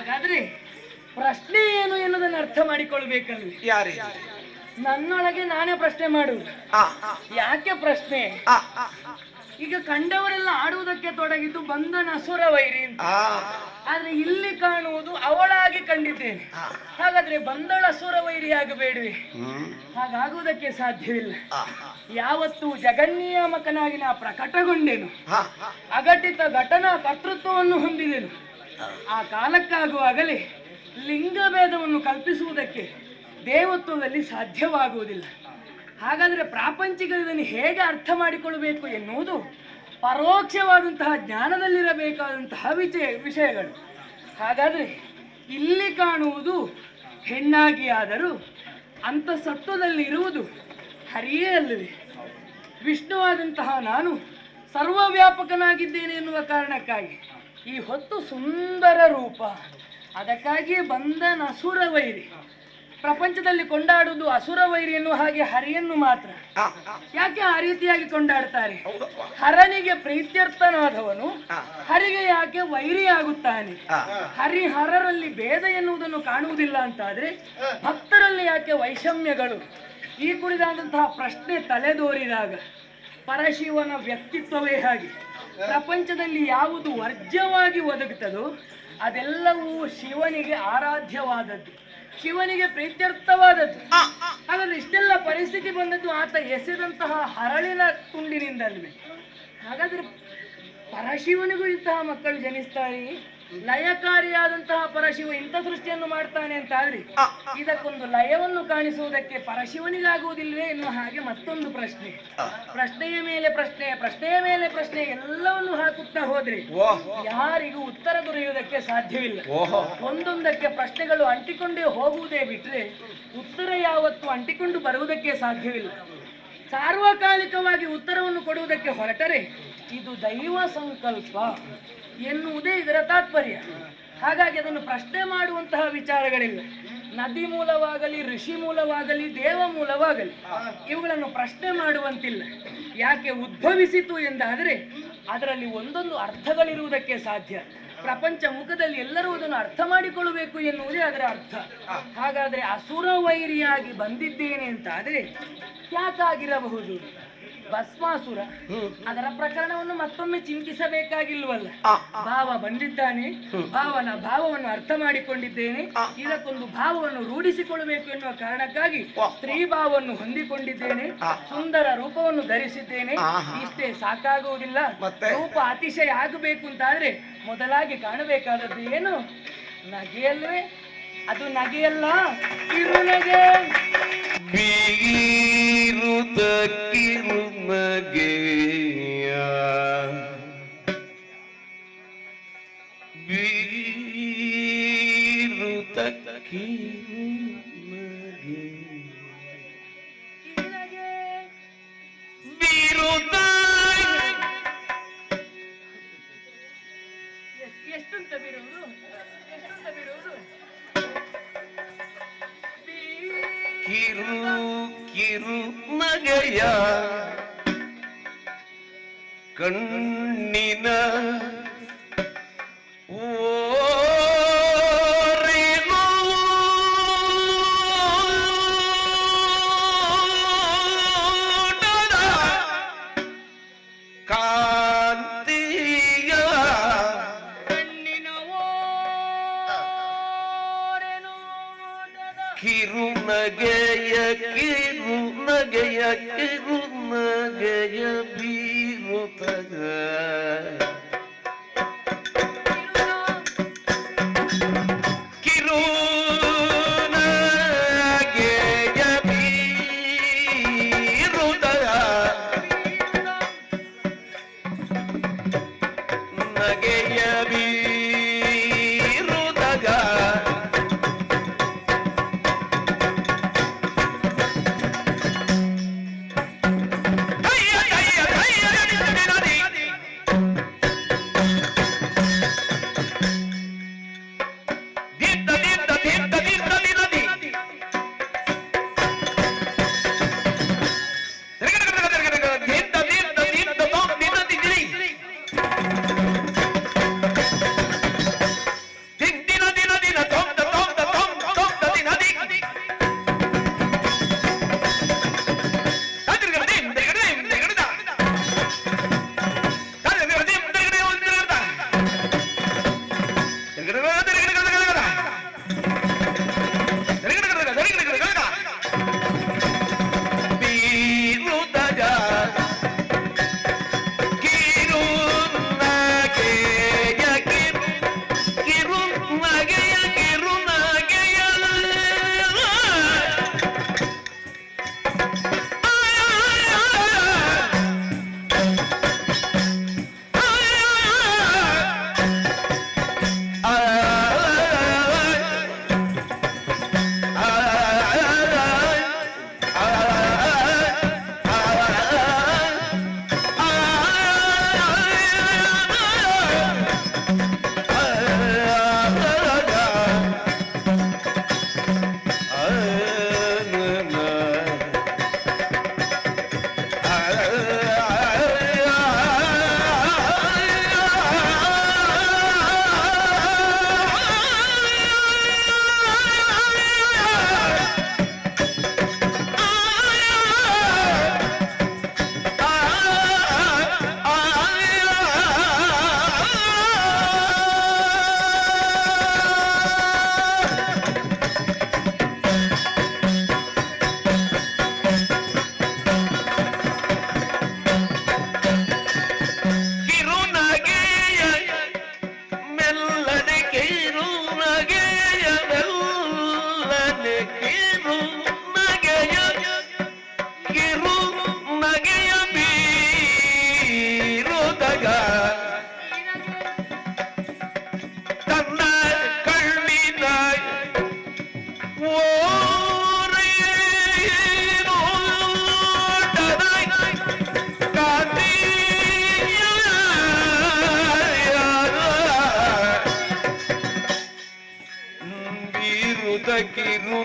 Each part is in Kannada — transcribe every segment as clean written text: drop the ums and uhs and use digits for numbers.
ಹಾಗಾದ್ರೆ ಪ್ರಶ್ನೆ ಏನು ಎನ್ನುವುದನ್ನು ಅರ್ಥ ಮಾಡಿಕೊಳ್ಬೇಕಲ್ವಿ? ಯಾರೇ ನನ್ನೊಳಗೆ ನಾನೇ ಪ್ರಶ್ನೆ ಮಾಡುವುದು. ಯಾಕೆ ಪ್ರಶ್ನೆ? ಈಗ ಕಂಡವರೆಲ್ಲ ಆಡುವುದಕ್ಕೆ ತೊಡಗಿದ್ದು ಬಂಧನ ಅಸುರ ವೈರಿ ಅಂತ. ಆದ್ರೆ ಇಲ್ಲಿ ಕಾಣುವುದು ಅವಳಾಗಿ ಕಂಡಿದ್ದೇನೆ. ಹಾಗಾದ್ರೆ ಬಂದಳ ಅಸುರ ವೈರಿ ಆಗಬೇಡ್ವೆ? ಹಾಗಾಗುವುದಕ್ಕೆ ಸಾಧ್ಯವಿಲ್ಲ. ಯಾವತ್ತು ಜಗನ್ನಿಯಾಮಕನಾಗಿ ನಾ ಪ್ರಕಟಗೊಂಡೆನು, ಅಘಟಿತ ಘಟನಾ ಕರ್ತೃತ್ವವನ್ನು ಹೊಂದಿದೆನು, ಆ ಕಾಲಕ್ಕಾಗುವಾಗಲೇ ಲಿಂಗಭೇದವನ್ನು ಕಲ್ಪಿಸುವುದಕ್ಕೆ ದೇವತ್ವದಲ್ಲಿ ಸಾಧ್ಯವಾಗುವುದಿಲ್ಲ. ಹಾಗಾದರೆ ಪ್ರಾಪಂಚಿಕರು ಇದನ್ನು ಹೇಗೆ ಅರ್ಥ ಮಾಡಿಕೊಳ್ಳಬೇಕು ಎನ್ನುವುದು ಪರೋಕ್ಷವಾದಂತಹ ಜ್ಞಾನದಲ್ಲಿರಬೇಕಾದಂತಹ ವಿಷಯಗಳು. ಹಾಗಾದರೆ ಇಲ್ಲಿ ಕಾಣುವುದು ಹೆಣ್ಣಾಗಿ ಆದರೂ ಅಂತಸತ್ವದಲ್ಲಿ ಇರುವುದು ಹರಿಯೇ ಅಲ್ಲವೇ? ವಿಷ್ಣುವಾದಂತಹ ನಾನು ಸರ್ವವ್ಯಾಪಕನಾಗಿದ್ದೇನೆ ಎನ್ನುವ ಕಾರಣಕ್ಕಾಗಿ ಈ ಹೊತ್ತು ಸುಂದರ ರೂಪ, ಅದಕ್ಕಾಗಿಯೇ ಬಂಧನ ಅಸುರ ವೈರಿ. ಪ್ರಪಂಚದಲ್ಲಿ ಕೊಂಡಾಡುವುದು ಅಸುರ ವೈರಿ ಎನ್ನುವ ಹಾಗೆ ಹರಿಯನ್ನು ಮಾತ್ರ. ಯಾಕೆ ಆ ರೀತಿಯಾಗಿ ಕೊಂಡಾಡ್ತಾರೆ? ಹರನಿಗೆ ಪ್ರೀತ್ಯರ್ಥನಾದವನು ಹರಿಗೆ ಯಾಕೆ ವೈರಿ ಆಗುತ್ತಾನೆ? ಹರಿಹರರಲ್ಲಿ ಭೇದ ಎನ್ನುವುದನ್ನು ಕಾಣುವುದಿಲ್ಲ ಅಂತಾದ್ರೆ ಭಕ್ತರಲ್ಲಿ ಯಾಕೆ ವೈಷಮ್ಯಗಳು? ಈ ಕುರಿತಾದಂತಹ ಪ್ರಶ್ನೆ ತಲೆದೋರಿದಾಗ ಪರಶಿವನ ವ್ಯಕ್ತಿತ್ವವೇ ಹಾಗೆ. ಪ್ರಪಂಚದಲ್ಲಿ ಯಾವುದು ವರ್ಜ್ಯವಾಗಿ ಒದಗುತ್ತದೋ ಅದೆಲ್ಲವೂ ಶಿವನಿಗೆ ಆರಾಧ್ಯವಾದದ್ದು, ಶಿವನಿಗೆ ಪ್ರೀತ್ಯರ್ಥವಾದದ್ದು. ಹಾಗಾದ್ರೆ ಇಷ್ಟೆಲ್ಲ ಪರಿಸ್ಥಿತಿ ಬಂದದ್ದು ಆತ ಎಸೆದಂತಹ ಹರಳಿನ ತುಂಡಿನಿಂದಲ್ವೇ? ಹಾಗಾದ್ರೆ ಪರಶಿವನಿಗೂ ಇಂತಹ ಮಕ್ಕಳು ಜನಿಸ್ತಾರೆ? ಲಯಕಾರಿಯಾದಂತಹ ಪರಶಿವ ಇಂಥ ಸೃಷ್ಟಿಯನ್ನು ಮಾಡ್ತಾನೆ ಅಂತ ಆದ್ರೆ ಇದಕ್ಕೊಂದು ಲಯವನ್ನು ಕಾಣಿಸುವುದಕ್ಕೆ ಪರಶಿವನಿಗಾಗುವುದಿಲ್ವೇ ಎನ್ನುವ ಹಾಗೆ ಮತ್ತೊಂದು ಪ್ರಶ್ನೆ. ಪ್ರಶ್ನೆಯ ಮೇಲೆ ಪ್ರಶ್ನೆ, ಪ್ರಶ್ನೆಯ ಮೇಲೆ ಪ್ರಶ್ನೆ, ಎಲ್ಲವನ್ನು ಹಾಕುತ್ತಾ ಹೋದ್ರೆ ಯಾರಿಗೂ ಉತ್ತರ ದೊರೆಯುವುದಕ್ಕೆ ಸಾಧ್ಯವಿಲ್ಲ. ಒಂದೊಂದಕ್ಕೆ ಪ್ರಶ್ನೆಗಳು ಅಂಟಿಕೊಂಡೇ ಹೋಗುವುದೇ ಬಿಟ್ರೆ ಉತ್ತರ ಯಾವತ್ತು ಅಂಟಿಕೊಂಡು ಬರುವುದಕ್ಕೆ ಸಾಧ್ಯವಿಲ್ಲ. ಸಾರ್ವಕಾಲಿಕವಾಗಿ ಉತ್ತರವನ್ನು ಕೊಡುವುದಕ್ಕೆ ಹೊರಟರೆ ಇದು ದೈವ ಸಂಕಲ್ಪ ಎನ್ನುವುದೇ ಇದರ ತಾತ್ಪರ್ಯ. ಹಾಗಾಗಿ ಅದನ್ನು ಪ್ರಶ್ನೆ ಮಾಡುವಂತಹ ವಿಚಾರಗಳಿಲ್ಲ. ನದಿ ಮೂಲವಾಗಲಿ, ಋಷಿ ಮೂಲವಾಗಲಿ, ದೇವ ಮೂಲವಾಗಲಿ ಇವುಗಳನ್ನು ಪ್ರಶ್ನೆ ಮಾಡುವಂತಿಲ್ಲ. ಯಾಕೆ ಉದ್ಭವಿಸಿತು ಎಂದಾದರೆ ಅದರಲ್ಲಿ ಒಂದೊಂದು ಅರ್ಥಗಳಿರುವುದಕ್ಕೆ ಸಾಧ್ಯ. ಪ್ರಪಂಚ ಮುಖದಲ್ಲಿ ಎಲ್ಲರೂ ಅದನ್ನು ಅರ್ಥ ಮಾಡಿಕೊಳ್ಳಬೇಕು ಎನ್ನುವುದೇ ಅದರ ಅರ್ಥ. ಹಾಗಾದರೆ ಅಸುರ ವೈರಿಯಾಗಿ ಬಂದಿದ್ದೇನೆ ಅಂತಾದರೆ ಯಾಕಾಗಿರಬಹುದು? ಭಸ್ಮಾಸುರ, ಅದರ ಪ್ರಕರಣವನ್ನು ಮತ್ತೊಮ್ಮೆ ಚಿಂತಿಸಬೇಕಾಗಿಲ್ವಲ್ಲ. ಭಾವ ಬಂದಿದ್ದಾನೆ, ಭಾವನ ಭಾವವನ್ನು ಅರ್ಥ ಮಾಡಿಕೊಂಡಿದ್ದೇನೆ, ಇದಕ್ಕೊಂದು ಭಾವವನ್ನು ರೂಢಿಸಿಕೊಳ್ಳಬೇಕು ಎನ್ನುವ ಕಾರಣಕ್ಕಾಗಿ ಸ್ತ್ರೀ ಭಾವವನ್ನು ಹೊಂದಿಕೊಂಡಿದ್ದೇನೆ, ಸುಂದರ ರೂಪವನ್ನು ಧರಿಸಿದ್ದೇನೆ. ಇಷ್ಟೇ ಸಾಕಾಗುವುದಿಲ್ಲ. ರೂಪ ಅತಿಶಯ ಆಗಬೇಕು ಅಂತಾದ್ರೆ ಮೊದಲಾಗಿ ಕಾಣಬೇಕಾದದ್ದು ಏನು? ನಗೆಯಲ್ವೇ? ಅದು ನಗೆಯಲ್ಲ, ಕಿರುನಗೆ. ಬೀರುತ ಕಿರುನಗೆಯ ಬೀರುತ ಕಿರುನಗೆ ಬೀರುತ ಎಷ್ಟಂತ ಬೀರುವುದು? ಎಷ್ಟಂತ ಬೀರುವುದು? ಕಿರು ಕಿರು ನಗೆಯ ಕಣ್ಣಿನ ಓರೇನೋ ಕಾಂತಿಯ ಕಣ್ಣಿನ ಓರೇನೋ ಕಿರುನಗೆಯ ಕಿರುನಗೆಯ ಕಿರುನಗೆಯ ಬೀರುತಗ ಕಿರುನಗೆಯ ಬೀರುತಗ ನಗೆಯ ಬೀರುತಗ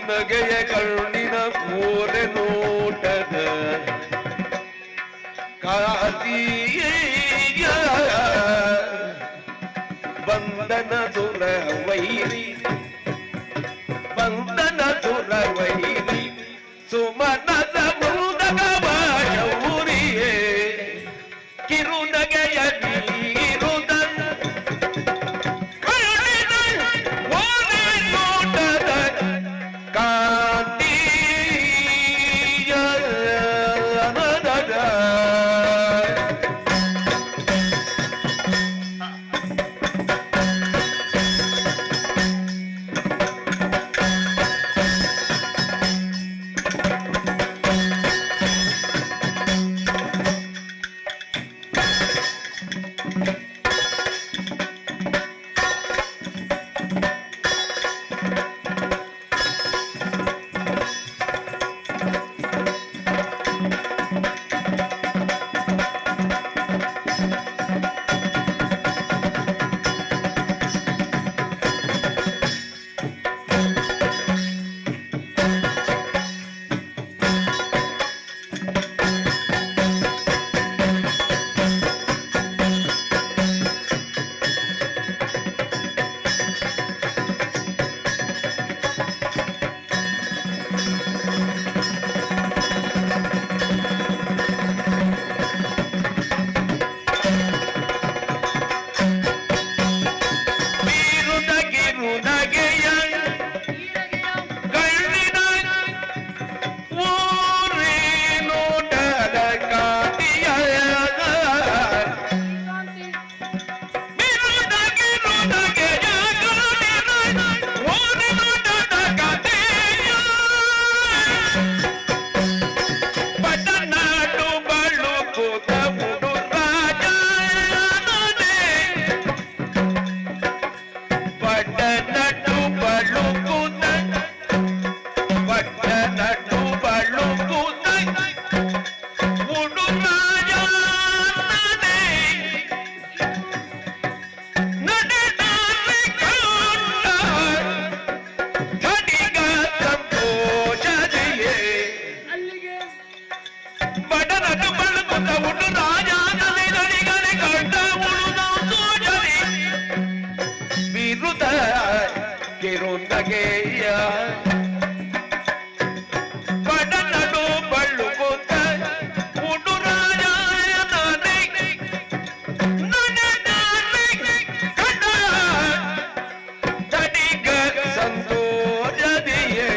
ನಗೆಯ ಕಣ್ಣಿನ ಓರೆ ನೋಟದ ಕಾತಿಯ ಬಂಧನ ಸುರ ವೈರಿ ಬಂಧನ ಸುರ ವೈರಿ ಸುಮನದ ಮೃದಗ ಬಾಳೂರಿಯೇ ಕಿರುನಗೆಯ ಬೀರುದ ಕಣ್ಣಿನ ಓರೆ ನೋಟದ ಕಾಂತಿಯ ಕಿರುನಗೆಯ ಬಡನಡು ಬಳ್ಳುಕುತ್ತ ಉಡುರಾಜನೇ ಕಡ ತಡಿಗ ಸಂತೋಷದಿಯೇ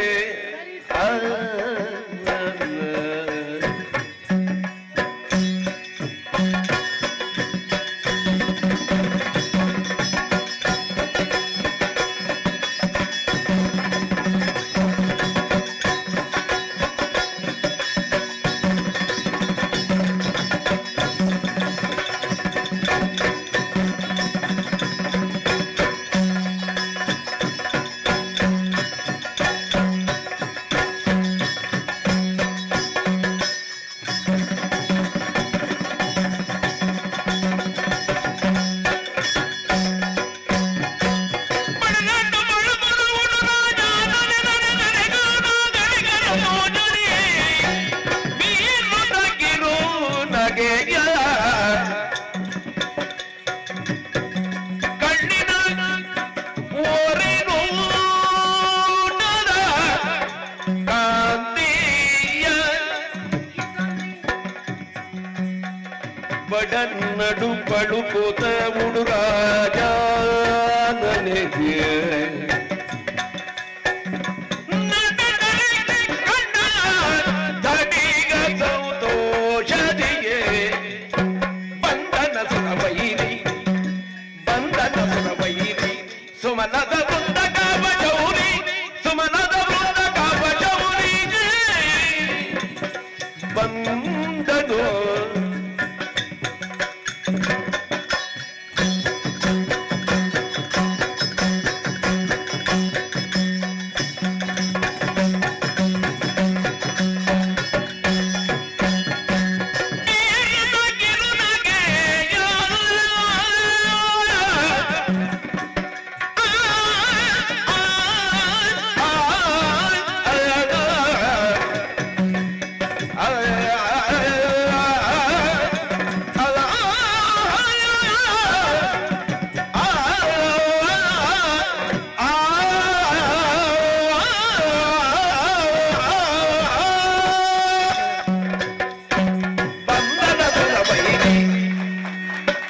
ಬಡನ್ನಡು ಪಳುಕೋತ ಉಡುರಾಜ ನನಗೆ ತಡಿಗ ಸಂತೋಷದಿಯೇ ಬಂಧನ ಸುರವೈರಿ ಬಂಧನ ಸುರವೈರಿ ಸುಮನದ ವೃಂದ ಕಾವಚೌರಿ ಸುಮನದ ವೃಂದ ಕಾವಚೌರಿ ಬಂದನು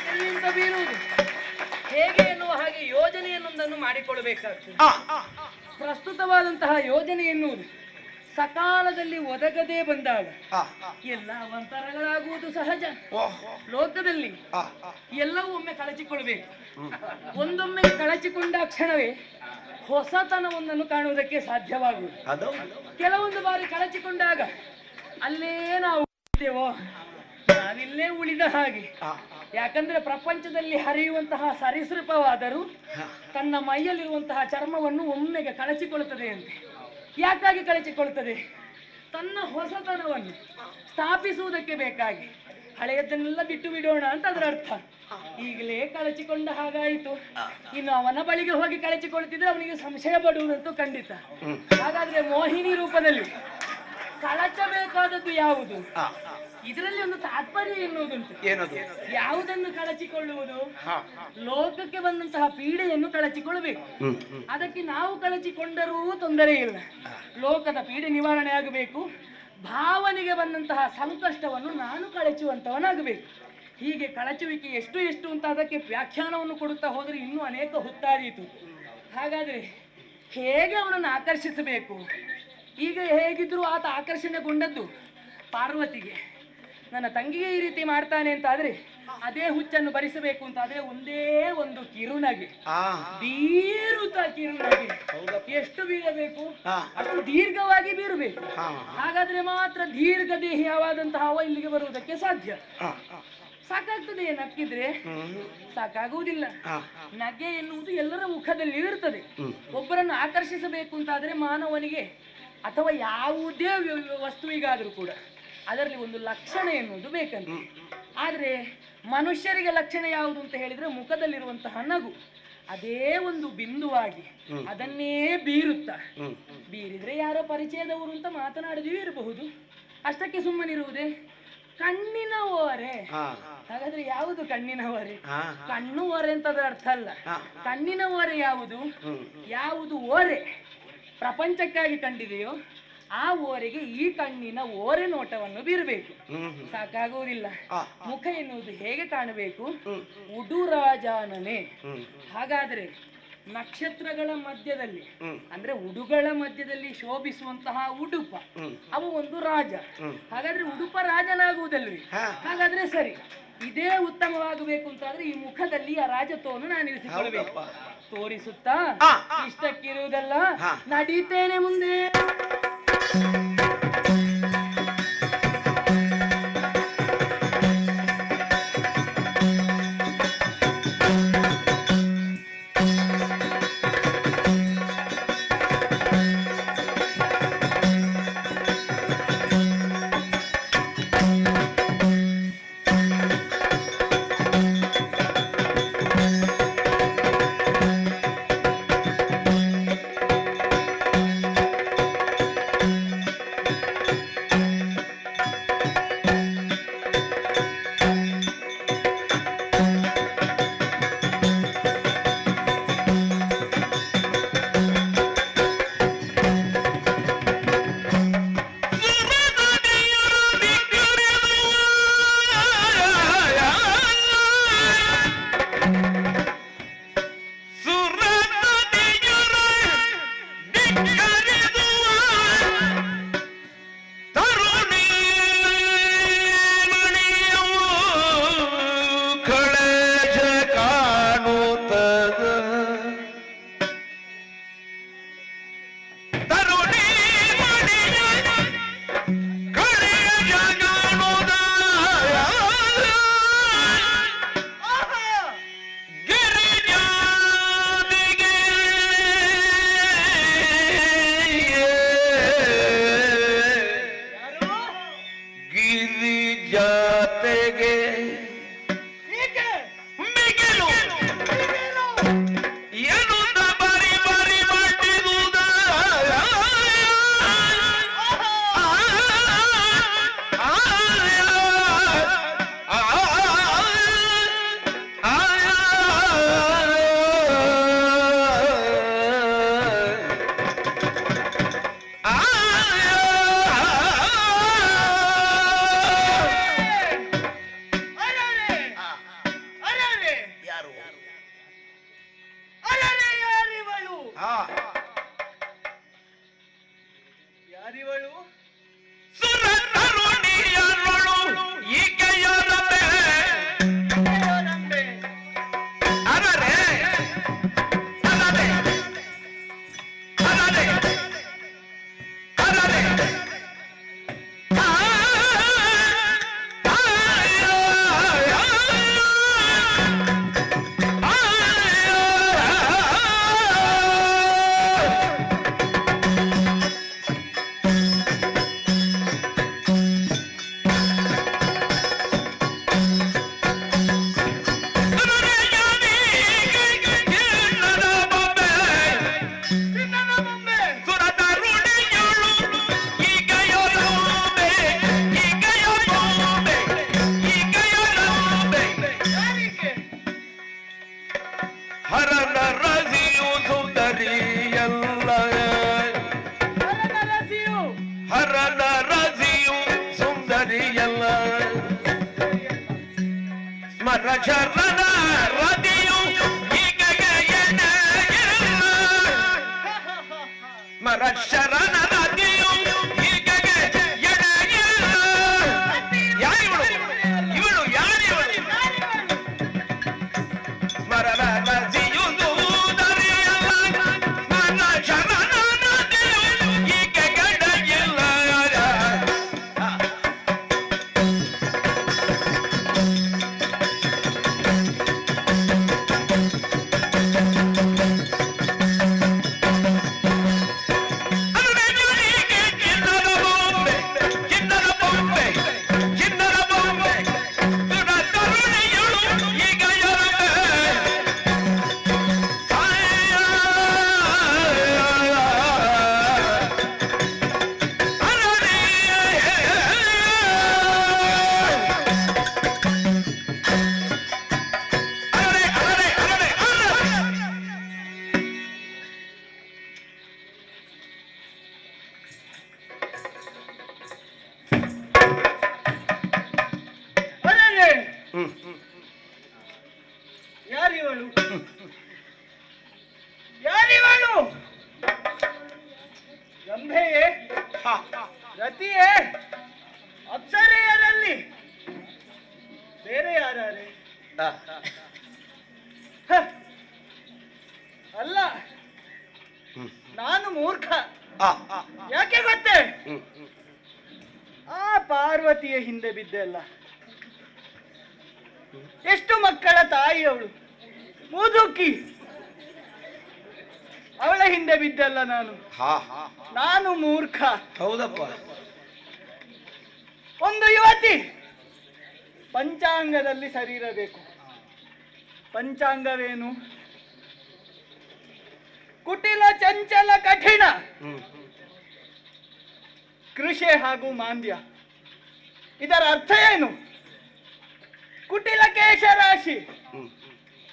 ಎಲ್ಲಿಂದ ಬೀರುವುದು ಹೇಗೆ ಎನ್ನುವ ಹಾಗೆ ಯೋಜನೆಯನ್ನೊಂದನ್ನು ಮಾಡಿಕೊಳ್ಳಬೇಕಾಗ್ತದೆ. ಪ್ರಸ್ತುತವಾದಂತಹ ಯೋಜನೆ ಎನ್ನುವುದು ಸಕಾಲದಲ್ಲಿ ಒದಗದೆ ಬಂದಾಗ ಎಲ್ಲ ಅವಂತರಗಳಾಗುವುದು ಸಹಜ. ಲೋಕದಲ್ಲಿ ಎಲ್ಲವೂ ಒಮ್ಮೆ ಕಳಚಿಕೊಳ್ಬೇಕು. ಒಂದೊಮ್ಮೆ ಕಳಚಿಕೊಂಡ ಕ್ಷಣವೇ ಹೊಸತನವೊಂದನ್ನು ಕಾಣುವುದಕ್ಕೆ ಸಾಧ್ಯವಾಗುವುದು. ಕೆಲವೊಂದು ಬಾರಿ ಕಳಚಿಕೊಂಡಾಗ ಅಲ್ಲೇ ನಾವು ಇದ್ದೇವೋ ನಾವಿಲ್ಲೇ ಉಳಿದ ಹಾಗೆ. ಯಾಕಂದ್ರೆ ಪ್ರಪಂಚದಲ್ಲಿ ಹರಿಯುವಂತಹ ಸರೀಸೃಪವಾದರೂ ತನ್ನ ಮೈಯಲ್ಲಿರುವಂತಹ ಚರ್ಮವನ್ನು ಒಮ್ಮೆಗೆ ಕಳಚಿಕೊಳ್ಳುತ್ತದೆ ಅಂತೆ. ಯಾಕಾಗಿ ಕಳಚಿಕೊಳ್ಳುತ್ತದೆ? ತನ್ನ ಹೊಸತನವನ್ನು ಸ್ಥಾಪಿಸುವುದಕ್ಕೆ ಬೇಕಾಗಿ. ಹಳೆಯದನ್ನೆಲ್ಲ ಬಿಟ್ಟು ಬಿಡೋಣ ಅಂತ ಅದರ ಅರ್ಥ. ಈಗಲೇ ಕಳಚಿಕೊಂಡ ಹಾಗಾಯಿತು, ಇನ್ನು ಅವನ ಬಳಿಗೆ ಹೋಗಿ ಕಳಚಿಕೊಳ್ತಿದ್ರೆ ಅವನಿಗೆ ಸಂಶಯ ಪಡುವುದಂತೂ ಖಂಡಿತ. ಹಾಗಾದ್ರೆ ಮೋಹಿನಿ ರೂಪದಲ್ಲಿ ಕಳಚಬೇಕಾದದ್ದು ಯಾವುದು? ಇದರಲ್ಲಿ ಒಂದು ತಾತ್ಪರ್ಯ ಎನ್ನುವುದುಂಟು. ಯಾವುದನ್ನು ಕಳಚಿಕೊಳ್ಳುವುದು? ಲೋಕಕ್ಕೆ ಬಂದಂತಹ ಪೀಡೆಯನ್ನು ಕಳಚಿಕೊಳ್ಳಬೇಕು. ಅದಕ್ಕೆ ನಾವು ಕಳಚಿಕೊಂಡರೂ ತೊಂದರೆ ಇಲ್ಲ, ಲೋಕದ ಪೀಡೆ ನಿವಾರಣೆ ಆಗಬೇಕು. ಭಾವನೆಗೆ ಬಂದಂತಹ ಸಂಕಷ್ಟವನ್ನು ನಾನು ಕಳಚುವಂತವನಾಗಬೇಕು. ಹೀಗೆ ಕಳಚುವಿಕೆ ಎಷ್ಟು ಎಷ್ಟು ಅಂತ ಅದಕ್ಕೆ ವ್ಯಾಖ್ಯಾನವನ್ನು ಕೊಡುತ್ತಾ ಹೋದರೆ ಇನ್ನೂ ಅನೇಕ ಹೊತ್ತಾದೀತು. ಹಾಗಾದ್ರೆ ಹೇಗೆ ಅವನನ್ನು ಆಕರ್ಷಿಸಬೇಕು? ಈಗ ಹೇಗಿದ್ರು ಆತ ಆಕರ್ಷಣೆಗೊಂಡದ್ದು ಪಾರ್ವತಿಗೆ. ನನ್ನ ತಂಗಿಗೆ ಈ ರೀತಿ ಮಾಡ್ತಾನೆ ಅಂತ ಆದ್ರೆ ಅದೇ ಹುಚ್ಚನ್ನು ಭರಿಸಬೇಕು ಅಂತ ಆದ್ರೆ ಒಂದೇ ಒಂದು ಕಿರುನಗೆ, ಬೀರುತ ಕಿರುನಗೆ. ಎಷ್ಟು ಬೀರಬೇಕು? ಅಷ್ಟು ದೀರ್ಘವಾಗಿ ಬೀರಬೇಕು. ಹಾಗಾದ್ರೆ ಮಾತ್ರ ದೀರ್ಘ ದೇಹಿಯಾವಾದಂತಹ ಅವ ಇಲ್ಲಿಗೆ ಬರುವುದಕ್ಕೆ ಸಾಧ್ಯ. ಸಾಕಾಗ್ತದೆ ನಕ್ಕಿದ್ರೆ? ಸಾಕಾಗುವುದಿಲ್ಲ. ನಗೆ ಎನ್ನುವುದು ಎಲ್ಲರ ಮುಖದಲ್ಲಿ ಇರ್ತದೆ. ಒಬ್ಬರನ್ನು ಆಕರ್ಷಿಸಬೇಕು ಅಂತಾದ್ರೆ ಮಾನವನಿಗೆ ಅಥವಾ ಯಾವುದೇ ವಸ್ತುವಿಗಾದರೂ ಕೂಡ ಅದರಲ್ಲಿ ಒಂದು ಲಕ್ಷಣ ಎನ್ನುವುದು ಬೇಕಂತೆ. ಆದ್ರೆ ಮನುಷ್ಯರಿಗೆ ಲಕ್ಷಣ ಯಾವುದು ಅಂತ ಹೇಳಿದ್ರೆ ಮುಖದಲ್ಲಿರುವಂತಹ ನಗು. ಅದೇ ಒಂದು ಬಿಂದುವಾಗಿ ಅದನ್ನೇ ಬೀರುತ್ತಾ, ಬೀರಿದ್ರೆ ಯಾರೋ ಪರಿಚಯದವರು ಅಂತ ಮಾತನಾಡದಿವೇ ಇರಬಹುದು, ಅಷ್ಟಕ್ಕೆ ಸುಮ್ಮನಿರುವುದೇ. ಕಣ್ಣಿನ ಓರೆ. ಹಾಗಾದ್ರೆ ಯಾವುದು ಕಣ್ಣಿನ ಓರೆ? ಕಣ್ಣು ಓರೆ ಅಂತ ಅದರ ಅರ್ಥ ಅಲ್ಲ. ಕಣ್ಣಿನ ಓರೆ ಯಾವುದು? ಯಾವುದು ಓರೆ ಪ್ರಪಂಚಕ್ಕಾಗಿ ಕಂಡಿದೆಯೋ ಆ ಓರೆಗೆ ಈ ಕಣ್ಣಿನ ಓರೆ ನೋಟವನ್ನು ಬೀರಬೇಕು. ಸಾಕಾಗುವುದಿಲ್ಲ. ಮುಖ ಎನ್ನುವುದು ಹೇಗೆ ಕಾಣಬೇಕು? ಉಡುರಾಜಾನನೆ. ಹಾಗಾದ್ರೆ ನಕ್ಷತ್ರಗಳ ಮಧ್ಯದಲ್ಲಿ ಅಂದ್ರೆ ಉಡುಗಳ ಮಧ್ಯದಲ್ಲಿ ಶೋಭಿಸುವಂತಹ ಉಡುಪ ಅವು ಒಂದು ರಾಜ. ಹಾಗಾದ್ರೆ ಉಡುಪ ರಾಜನಾಗುವುದಲ್ವಿ? ಹಾಗಾದ್ರೆ ಸರಿ, ಇದೇ ಉತ್ತಮವಾಗಬೇಕು ಅಂತಾದ್ರೆ ಈ ಮುಖದಲ್ಲಿ ಆ ರಾಜತ್ವವನ್ನು ನಾನು ಇರಿಸಿಕೊಳ್ಳಬೇಕು. ತೋರಿಸುತ್ತಾ ಇಷ್ಟಕ್ಕಿರುವುದಲ್ಲ, ನಡೀತೇನೆ ಮುಂದೆ. ಸುಂದರಿಯಲ್ಲ ಸ್ಮರ ಶರಣ ರತಿಯು ಈಕೆಗೆ ಎಡೆಯಿಲ್ಲ ಸ್ಮರ ಶರಣ ರತಿಯು ಈಕೆಗೆ ಎಡೆಯಿಲ್ಲ ಯಾರಿವಳು ಇವಳು ಯಾರಿವಳು ಸ್ಮರಣ ರತಿಯು ಸುಂದರಿಯಲ್ಲ ಸ್ಮರ ಶರಣ ರತಿಯು ಈಕೆಗೆ ಎಡೆಯಿಲ್ಲ ಯಾರಿವಳು ಯಾರಿವಳು ಗಂಭೆಯೇ ರತಿಯೇ ಅಪ್ಸರೆಯರಲ್ಲಿ ಬೇರೆ ಯಾರೇ ಅಲ್ಲ ನಾನು ಮೂರ್ಖ ಯಾಕೆ ಗೊತ್ತೇ ಆ ಪಾರ್ವತಿಯ ಹಿಂದೆ ಬಿದ್ದೆಲ್ಲ ಎಷ್ಟು ಮಕ್ಕಳ ತಾಯಿ ಅವಳು ಮುದುಕಿ ಅವಳ ಹಿಂದೆ ಬಿದ್ದಲ್ಲ ನಾನು ಮೂರ್ಖ ಹೌದಪ್ಪ ಒಂದು ಯುವತಿ ಪಂಚಾಂಗದಲ್ಲಿ ಸರಿ ಇರಬೇಕು ಪಂಚಾಂಗವೇನು ಕುಟಿಲ ಚಂಚಲ ಕಠಿಣ ಕೃಷಿ ಹಾಗೂ ಮಾಂದ್ಯ ಇದರ ಅರ್ಥ ಏನು ಕುಟಿಲ ಕೇಶ ರಾಶಿ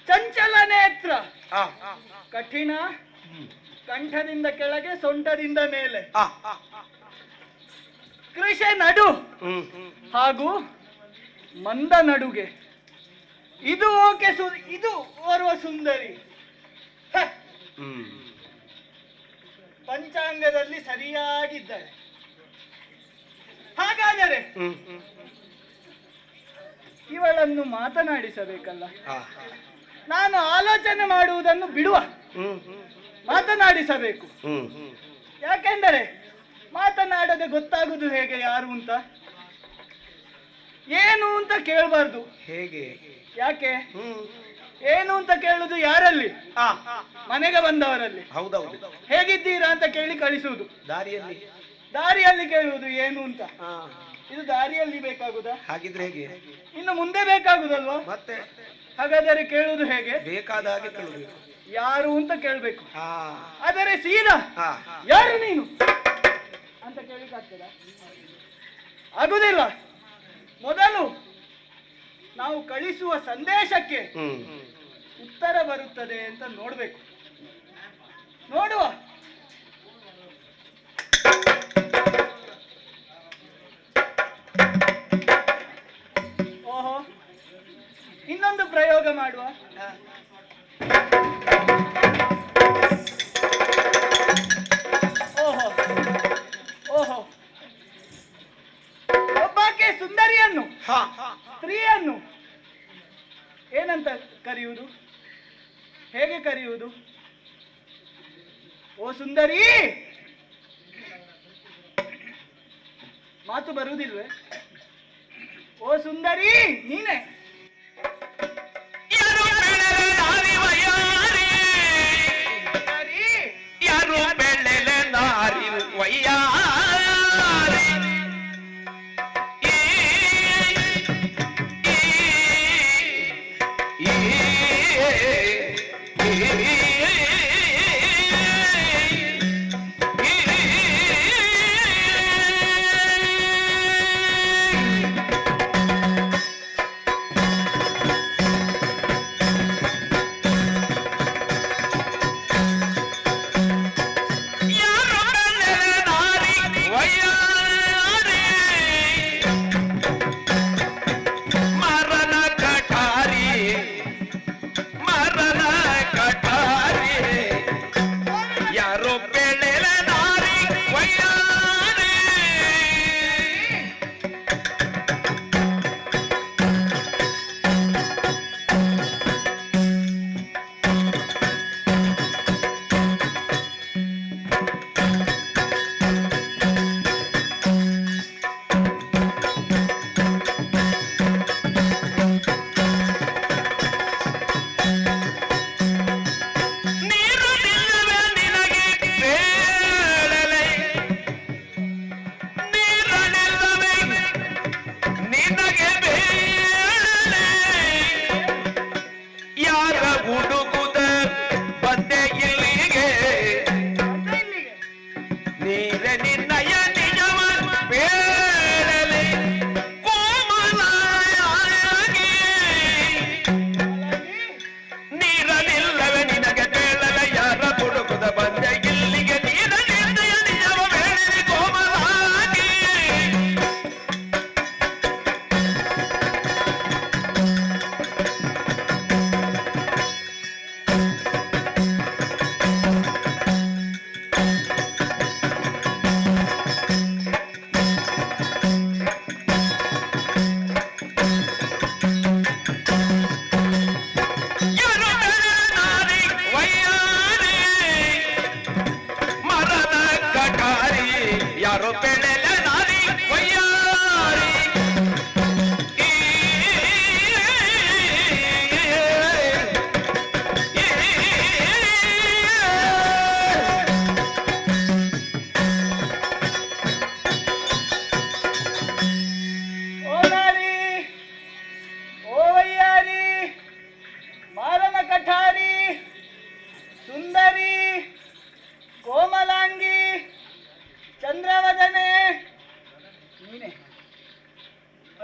ಚಂಚಲ ನೇತ್ರ ಕಠಿಣ ಕಂಠದಿಂದ ಕೆಳಗೆ ಸೊಂಟದಿಂದ ಮೇಲೆ ಕೃಷಿ ನಡು ಹಾಗೂ ಮಂದ ನಡುಗೆ ಇದು ಓಕೆ ಇದು ಓರ್ವ ಸುಂದರಿ ಪಂಚಾಂಗದಲ್ಲಿ ಸರಿಯಾಗಿದ್ದಾರೆ ಹಾಗಾದರೆ ಇವಳನ್ನು ಮಾತನಾಡಿಸಬೇಕಲ್ಲ ನಾನು ಆಲೋಚನೆ ಮಾಡುವುದನ್ನು ಬಿಡುವ ಮಾತನಾಡಿಸಬೇಕು ಯಾಕೆಂದರೆ ಮಾತನಾಡದೆ ಗೊತ್ತಾಗುವುದು ಹೇಗೆ ಯಾರು ಅಂತ ಏನು ಅಂತ ಕೇಳಬಾರ್ದು ಹೇಗೆ ಯಾಕೆ ಏನು ಅಂತ ಕೇಳುದು ಯಾರಲ್ಲಿ ಮನೆಗೆ ಬಂದವರಲ್ಲಿ ಹೌದೌದು ಹೇಗಿದ್ದೀರಾ ಅಂತ ಕೇಳಿ ಕಳಿಸುವುದು ದಾರಿಯಲ್ಲಿ ಕೇಳುವುದು ಏನು ಅಂತ ಇದು ದಾರಿಯಲ್ಲಿ ಬೇಕಾಗುದಾ ಹಾಗಿದ್ರೆ ಹೇಗೆ ಇನ್ನು ಮುಂದೆ ಬೇಕಾಗುದಲ್ವಾ ಮತ್ತೆ ಹಾಗಾದರೆ ಕೇಳುವುದು ಹೇಗೆ ಬೇಕಾದ ಹಾಗೆ ಕೇಳಬೇಕು ಯಾರು ಅಂತ ಕೇಳ್ಬೇಕು ಆದರೆ ಸೀದಾ ಹಾ ಯಾರು ನೀನು ಅಂತ ಕೇಳಿಕಾಗ್ತದ ಆಗುದಿಲ್ಲ ಮೊದಲು ನಾವು ಕಳಿಸುವ ಸಂದೇಶಕ್ಕೆ ಉತ್ತರ ಬರುತ್ತದೆ ಅಂತ ನೋಡ್ಬೇಕು ನೋಡುವ ಓಹೋ ಇನ್ನೊಂದು ಪ್ರಯೋಗ ಮಾಡುವ ಓಹೋ ಓಹೋ ಒಬ್ಬಾಕೆ ಸುಂದರಿಯನ್ನು ಸ್ತ್ರೀಯನ್ನು ಏನಂತ ಕರೆಯುವುದು ಹೇಗೆ ಕರೆಯುವುದು ಓ ಸುಂದರಿ ಮಾತು ಬರುವುದಿಲ್ವೇ ಓ ಸುಂದರಿ ನೀನೆ ಯಾರು ಬೆಳ್ಳೆಲೆ ನಾರಿ ವಯ್ಯಾರಿ ಯಾರು ಬೆಳ್ಳೆಲೆ ನಾರಿ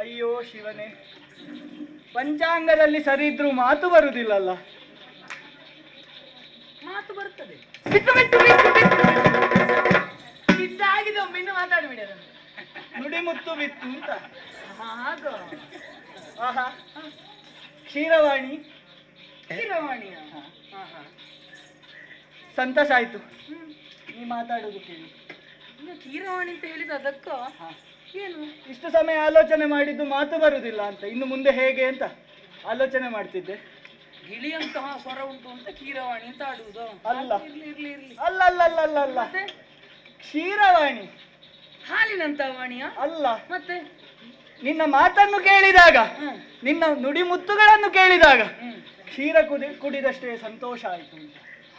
ಅಯ್ಯೋ ಶಿವನೇ, ಪಂಚಾಂಗದಲ್ಲಿ ಸರಿ ಇದ್ರೂ ಮಾತು ಬರುವುದಿಲ್ಲಲ್ಲ. ಮಾತು ಬರ್ತದೆ. ಬಿಟ್ಟು ಬಿಟ್ಟು ಬಿಟ್ಟು ಬಿಟ್ಟು ಇದ್ದಾಗಿದೆ, ಒಮ್ಮೆ ಇನ್ನು ಮಾತಾಡ್ಬಿಡಿ ಅದನ್ನು. ನುಡಿಮುತ್ತು ಬಿತ್ತು ಅಂತ. ಹಾಗ ಆಹಾ, ಕ್ಷೀರವಾಣಿ ಕಿರವಾಣಿಯ ಸಂತಸ ಆಯ್ತು ನೀ ಮಾತಾಡೋದು ಕೇಳಿ. ಇನ್ನು ಕಿರವಾಣಿ ಅಂತ ಹೇಳಿದ ಅದಕ್ಕ ಏನು ಇಷ್ಟು ಸಮಯ ಆಲೋಚನೆ ಮಾಡಿದ್ದು ಮಾತು ಬರುವುದಿಲ್ಲ ಅಂತ, ಇನ್ನು ಮುಂದೆ ಹೇಗೆ ಅಂತ ಆಲೋಚನೆ ಮಾಡ್ತಿದ್ದೆ. ಗಿಳಿಯಂತಹ ಸ್ವರ ಉಂಟು ಅಂತ ಕೀರವಾಣಿ ಅಂತ ಆಡುವುದು. ಅಲ್ಲ. ಇರ್ಲಿ ಇರ್ಲಿ ಇರ್ಲಿ. ಅಲ್ಲ ಅಲ್ಲ ಅಲ್ಲ ಅಲ್ಲ ಅಲ್ಲ, ಮತ್ತೆ ಕ್ಷೀರವಾಣಿ ಹಾಲಿನಂತಹ ವಾಣಿಯ ಅಲ್ಲ. ಮತ್ತೆ ನಿನ್ನ ಮಾತನ್ನು ಕೇಳಿದಾಗ, ಹ್ಮ್. ನಿನ್ನ ನುಡಿಮುತ್ತುಗಳನ್ನು ಕೇಳಿದಾಗ ಹ್ಮ್. ಕ್ಷೀರ ಕುಡಿದಷ್ಟೇ ಸಂತೋಷ ಆಯಿತು ಅಂತ.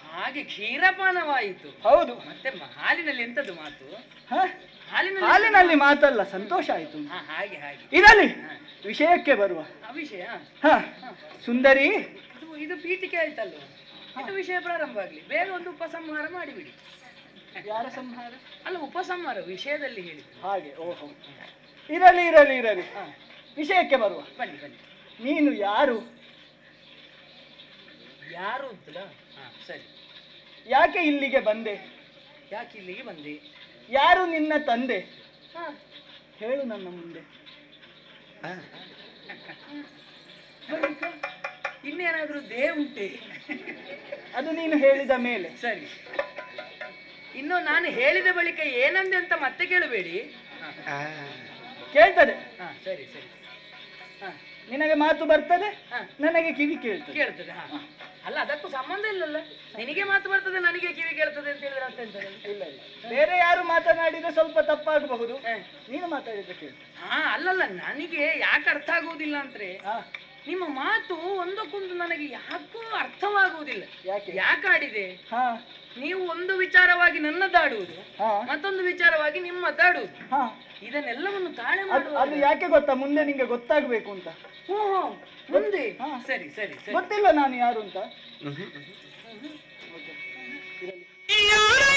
ಹಾಗೆ ಕ್ಷೀರಪಾನವಾಯಿತು. ಹೌದು. ಮತ್ತೆ ಹಾಲಿನಲ್ಲಿ ಎಂತದ್ದು ಮಾತು? ಹ? ಹಾಲಿನಲ್ಲಿ ಹಾಲಿನಲ್ಲಿ ಮಾತಲ್ಲ, ಸಂತೋಷ ಆಯಿತು. ಹಾಗೆ ಹಾಗೆ ಇರಲಿ, ವಿಷಯಕ್ಕೆ ಬರುವ. ಆ ವಿಷಯ ಹ, ಸುಂದರಿ, ಇದು ಪೀಠಿಕೆ ಆಯ್ತಲ್ವ, ಇದು ವಿಷಯ ಪ್ರಾರಂಭ ಆಗ್ಲಿ. ಬೇಗ ಒಂದು ಉಪಸಂಹಾರ ಮಾಡಿಬಿಡಿ. ಯಾರ ಸಂಹಾರ? ಅಲ್ಲ, ಉಪಸಂಹಾರ ವಿಷಯದಲ್ಲಿ ಹೇಳಿ. ಹಾಗೆ, ಓಹೋ, ಇರಲಿ ಇರಲಿ ಇರಲಿ, ವಿಷಯಕ್ಕೆ ಬರುವ. ಬನ್ನಿ ಬನ್ನಿ. ನೀನು ಯಾರು? ಯಾರು ಅಂತಲ್ಲ? ಸರಿ. ಯಾಕೆ ಇಲ್ಲಿಗೆ ಬಂದೆ? ಯಾಕೆ ಇಲ್ಲಿಗೆ ಬಂದೆ? ಯಾರು ನಿನ್ನ ತಂದೆ? ಹಾ, ಹೇಳು ನನ್ನ ಮುಂದೆ. ಇನ್ನೇನಾದ್ರೂ ದೇ ಉಂಟೆ? ಅದು ನೀನು ಹೇಳಿದ ಮೇಲೆ. ಸರಿ, ಇನ್ನು ನಾನು ಹೇಳಿದ ಬಳಿಕ ಏನಂದೆ ಅಂತ ಮತ್ತೆ ಕೇಳಬೇಡಿ. ಕೇಳ್ತದೆ. ಹಾ, ಸರಿ ಸರಿ. ಹಾ, ನಿನಗೆ ಮಾತು ಬರ್ತದೆ, ಹಾ. ನನಗೆ ಕಿವಿ ಕೇಳ್ತದೆ. ಕೇಳ್ತದೆ. ಹಾ, ಅಲ್ಲ, ಅದಕ್ಕೂ ಸಂಬಂಧ ಇಲ್ಲಲ್ಲ. ನಿನಗೆ ಮಾತು ಬರ್ತದೆ, ನನಗೆ ಕಿವಿ ಕೇಳ್ತದೆ ಅಂತ ಹೇಳಿದ್ರೆ ಅರ್ಥ ಎಂತ? ಇಲ್ಲ ಇಲ್ಲ, ಬೇರೆ ಯಾರು ಮಾತನಾಡಿದ್ರೆ ಸ್ವಲ್ಪ ತಪ್ಪಾಗಬಹುದು, ಹಾ. ನೀನು ಮಾತಾಡಿದ್ರೆ ಕೇಳು. ಹಾ, ಅಲ್ಲಲ್ಲ, ನನಗೆ ಯಾಕೆ ಅರ್ಥ ಆಗುವುದಿಲ್ಲ ಅಂದ್ರೆ ಹಾ, ನಿಮ್ಮ ಮಾತು ಒಂದಕ್ಕೊಂದು ನನಗೆ ಯಾಕೋ ಅರ್ಥವಾಗುವುದಿಲ್ಲ. ಯಾಕೆ ಆಡಿದೆ? ಹಾ, ನೀವು ಒಂದು ವಿಚಾರವಾಗಿ ನನ್ನದಾಡುವುದು, ಹಾ, ಮತ್ತೊಂದು ವಿಚಾರವಾಗಿ ನಿಮ್ಮದಾಡುವುದು, ಹಾ. ಇದನ್ನೆಲ್ಲ ತಾಳೆ ಅದು ಮಾಡುವುದು. ಯಾಕೆ ಗೊತ್ತಾ? ಮುಂದೆ ನಿಂಗೆ ಗೊತ್ತಾಗ್ಬೇಕು ಅಂತ. ಓಹೋ, ಮುಂದೆ. ಹಾ. ಸರಿ ಸರಿ ಸರಿ. ಗೊತ್ತಿಲ್ಲ ನಾನು ಯಾರು ಅಂತ. ಓಕೆ, ಇರಲಿ.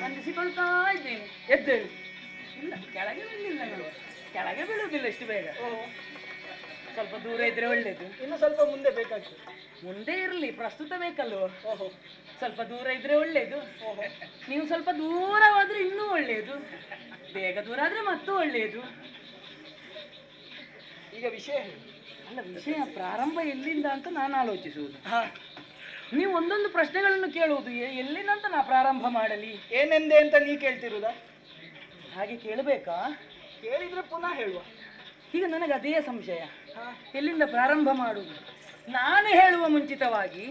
ವಂದಿಸಿಕೊಳ್ತಾ ಇದ್ದೇನೆ. ಎದ್ದೇಳಿ. ಇಲ್ಲ, ಕೆಳಗೆ ಬೀಳಿಲ್ಲ ನಾನು. ಕೆಳಗೆ ಬೀಳುವುದಿಲ್ಲ ಇಷ್ಟು ಬೇಗ. ಸ್ವಲ್ಪ ದೂರ ಇದ್ರೆ ಒಳ್ಳೇದು. ಇನ್ನು ಸ್ವಲ್ಪ ಮುಂದೆ ಬೇಕಾಗ್ತದೆ. ಮುಂದೆ ಇರಲಿ, ಪ್ರಸ್ತುತ ಬೇಕಲ್ವ? ಓಹೋ, ಸ್ವಲ್ಪ ದೂರ ಇದ್ರೆ ಒಳ್ಳೇದು. ಓಹೋ. ನೀವು ಸ್ವಲ್ಪ ದೂರವಾದ್ರೆ ಇನ್ನೂ ಒಳ್ಳೆಯದು, ಬೇಗ ದೂರ ಆದ್ರೆ ಮತ್ತೂ ಒಳ್ಳೆಯದು. ಈಗ ವಿಷಯ ಹೇಳು. ಅಲ್ಲ, ವಿಷಯ ಪ್ರಾರಂಭ ಎಲ್ಲಿಂದ ಅಂತ ನಾನು ಆಲೋಚಿಸುವುದು. ಹಾ, ನೀವು ಒಂದೊಂದು ಪ್ರಶ್ನೆಗಳನ್ನು ಕೇಳುವುದು ಎಲ್ಲಿಂದ ಅಂತ ನಾ ಪ್ರಾರಂಭ ಮಾಡಲಿ? ಏನೆಂದೆ ಅಂತ ನೀ ಕೇಳ್ತಿರುದಾ? ಹಾಗೆ ಕೇಳಬೇಕಾ? ಕೇಳಿದ್ರೆ ಪುನಃ ಹೇಳುವ. ಈಗ ನನಗೆ ಅದೇ ಸಂಶಯ, ಎಲ್ಲಿಂದ ಪ್ರಾರಂಭ ಮಾಡುವುದು? ನಾನು ಹೇಳುವ ಮುಂಚಿತವಾಗಿ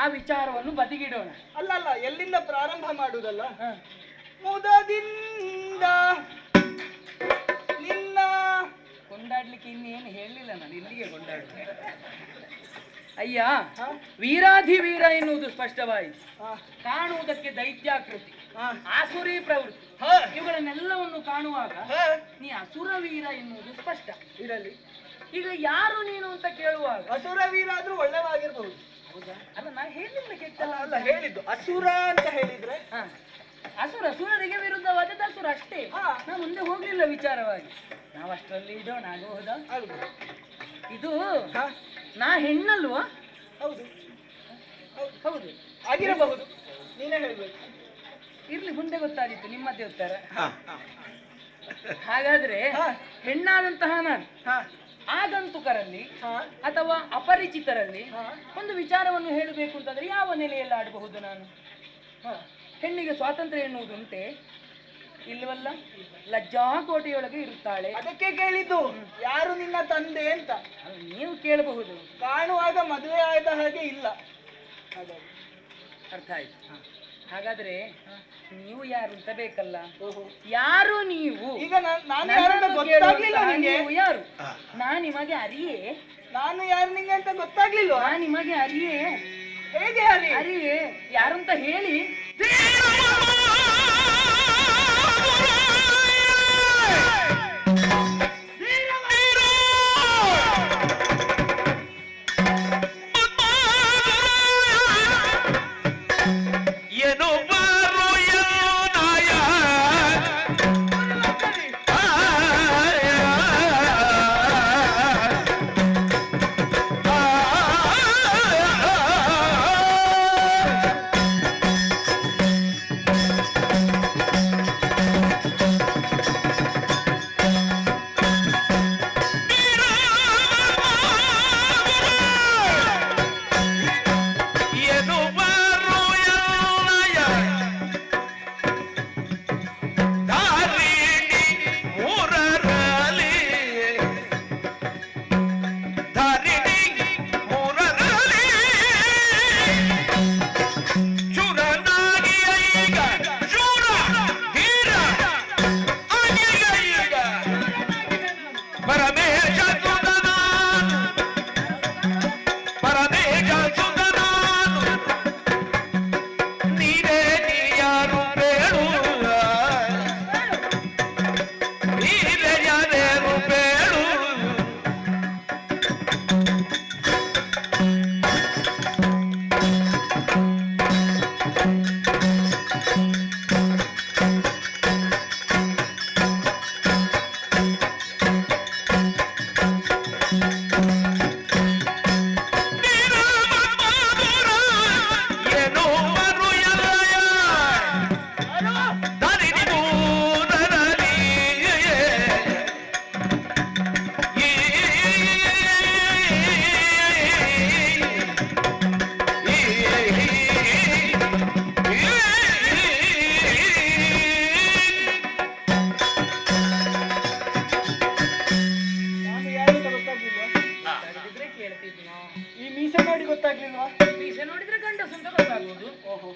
ಆ ವಿಚಾರವನ್ನು ಬದಿಗಿಡೋಣ. ಅಲ್ಲ ಅಲ್ಲ, ಎಲ್ಲಿಂದ ಪ್ರಾರಂಭ ಮಾಡುವುದಲ್ಲ. ಮುದದಿಂದ ನಿನ್ನ ಕೊಂಡಾಡ್ಲಿಕ್ಕೆ ಇನ್ನೇನು ಹೇಳಲಿಲ್ಲ ನಾನು, ಇಲ್ಲಿಗೆ ಕೊಂಡಾಡ್ತೇನೆ. ಅಯ್ಯ, ವೀರಾಧಿ ವೀರ ಎನ್ನುವುದು ಸ್ಪಷ್ಟವಾಯಿತು. ಕಾಣುವುದಕ್ಕೆ ದೈತ್ಯಾಕೃತಿ, ಆಸುರಿ ಪ್ರವೃತ್ತಿ, ಇವುಗಳನ್ನೆಲ್ಲವನ್ನು ಕಾಣುವಾಗ ನೀ ಅಸುರ ವೀರ ಎನ್ನುವುದು ಸ್ಪಷ್ಟ ಇರಲಿ. ಈಗ ಯಾರು ನೀನು ಅಂತ ಕೇಳುವಾಗ ಅಸುರ ವೀರ ಆದ್ರೂ ಒಳ್ಳೆವಾಗಿರ್ಬಹುದು. ಹೌದಾ? ಅಲ್ಲ, ನಾ ಹೇಳಿಲ್ಲ ಕೆಟ್ಟಲ್ಲ ಅಲ್ಲ ಹೇಳಿದ್ದು ಅಸುರ ಅಂತ ಹೇಳಿದ್ರೆ ಅಸುರ, ಸುರರಿಗೆ ವಿರುದ್ಧವಾದದ್ದು ಅಸುರ ಅಷ್ಟೇ. ನಾ ಮುಂದೆ ಹೋಗ್ಲಿಲ್ಲ ವಿಚಾರವಾಗಿ. ನಾವು ಅಷ್ಟರಲ್ಲಿ ಇಡೋಣ, ಆಗಬಹುದಾ? ಇದು ನಾ ಹೆಣ್ಣಲ್ವಾ? ಹೌದು ಹೌದು, ಆಗಿರಬಹುದು. ನೀನೇ ಹೇಳ್ಬೇಕು. ಇರ್ಲಿ, ಮುಂದೆ ಗೊತ್ತಾಗಿತ್ತು ನಿಮ್ಮದೇ ಉತ್ತರ. ಹಾಗಾದ್ರೆ ಹೆಣ್ಣಾದಂತಹ ನಾನು ಆಗಂತುಕರಲ್ಲಿ ಅಥವಾ ಅಪರಿಚಿತರಲ್ಲಿ ಒಂದು ವಿಚಾರವನ್ನು ಹೇಳಬೇಕು ಅಂತಂದ್ರೆ ಯಾವ ನೆಲೆಯಲ್ಲಿ ಆಡಬಹುದು ನಾನು? ಹೆಣ್ಣಿಗೆ ಸ್ವಾತಂತ್ರ್ಯ ಎನ್ನುವುದುಂಟೆ? ಇಲ್ವಲ್ಲ. ಲಜ್ಜಾಕೋಟೆಯೊಳಗೆ ಇರುತ್ತಾಳೆ. ಅದಕ್ಕೆ ಕೇಳಿದ್ದು ಯಾರು ನಿನ್ನ ತಂದೆ ಅಂತ. ನೀವು ಕೇಳಬಹುದು. ಕಾಣುವಾಗ ಮದುವೆ ಆದ ಹಾಗೆ ಇಲ್ಲ. ಅರ್ಥ ಆಯ್ತು. ಹಾಗಾದ್ರೆ ನೀವು ಯಾರು ಅಂತ ಬೇಕಲ್ಲ. ಯಾರು ನೀವು? ಈಗ ಗೊತ್ತಾಗ್ಲಿಲ್ಲ ನಿಮಗೆ? ಯಾರು? ನಾನು ನಿಮಗೆ ಅರಿಯೇ? ನಾನು ಯಾರು ನಿಂಗೆ ಅಂತ ಗೊತ್ತಾಗ್ಲಿಲ್ಲ? ನಾನು ನಿಮಗೆ ಅರಿಯೇ? ಹೇಗೆ ಅರಿಯೇ ಯಾರು ಅಂತ ಹೇಳಿ. ಈ ಮೀಸೆ ನೋಡಿ ಗೊತ್ತಾಗ್ಲಿಲ್ವಾ? ಮೀಸೆ ನೋಡಿದ್ರೆ ಗಂಡಸು ಅಂತ ಗೊತ್ತಾಗುವುದು. ಓಹೋ,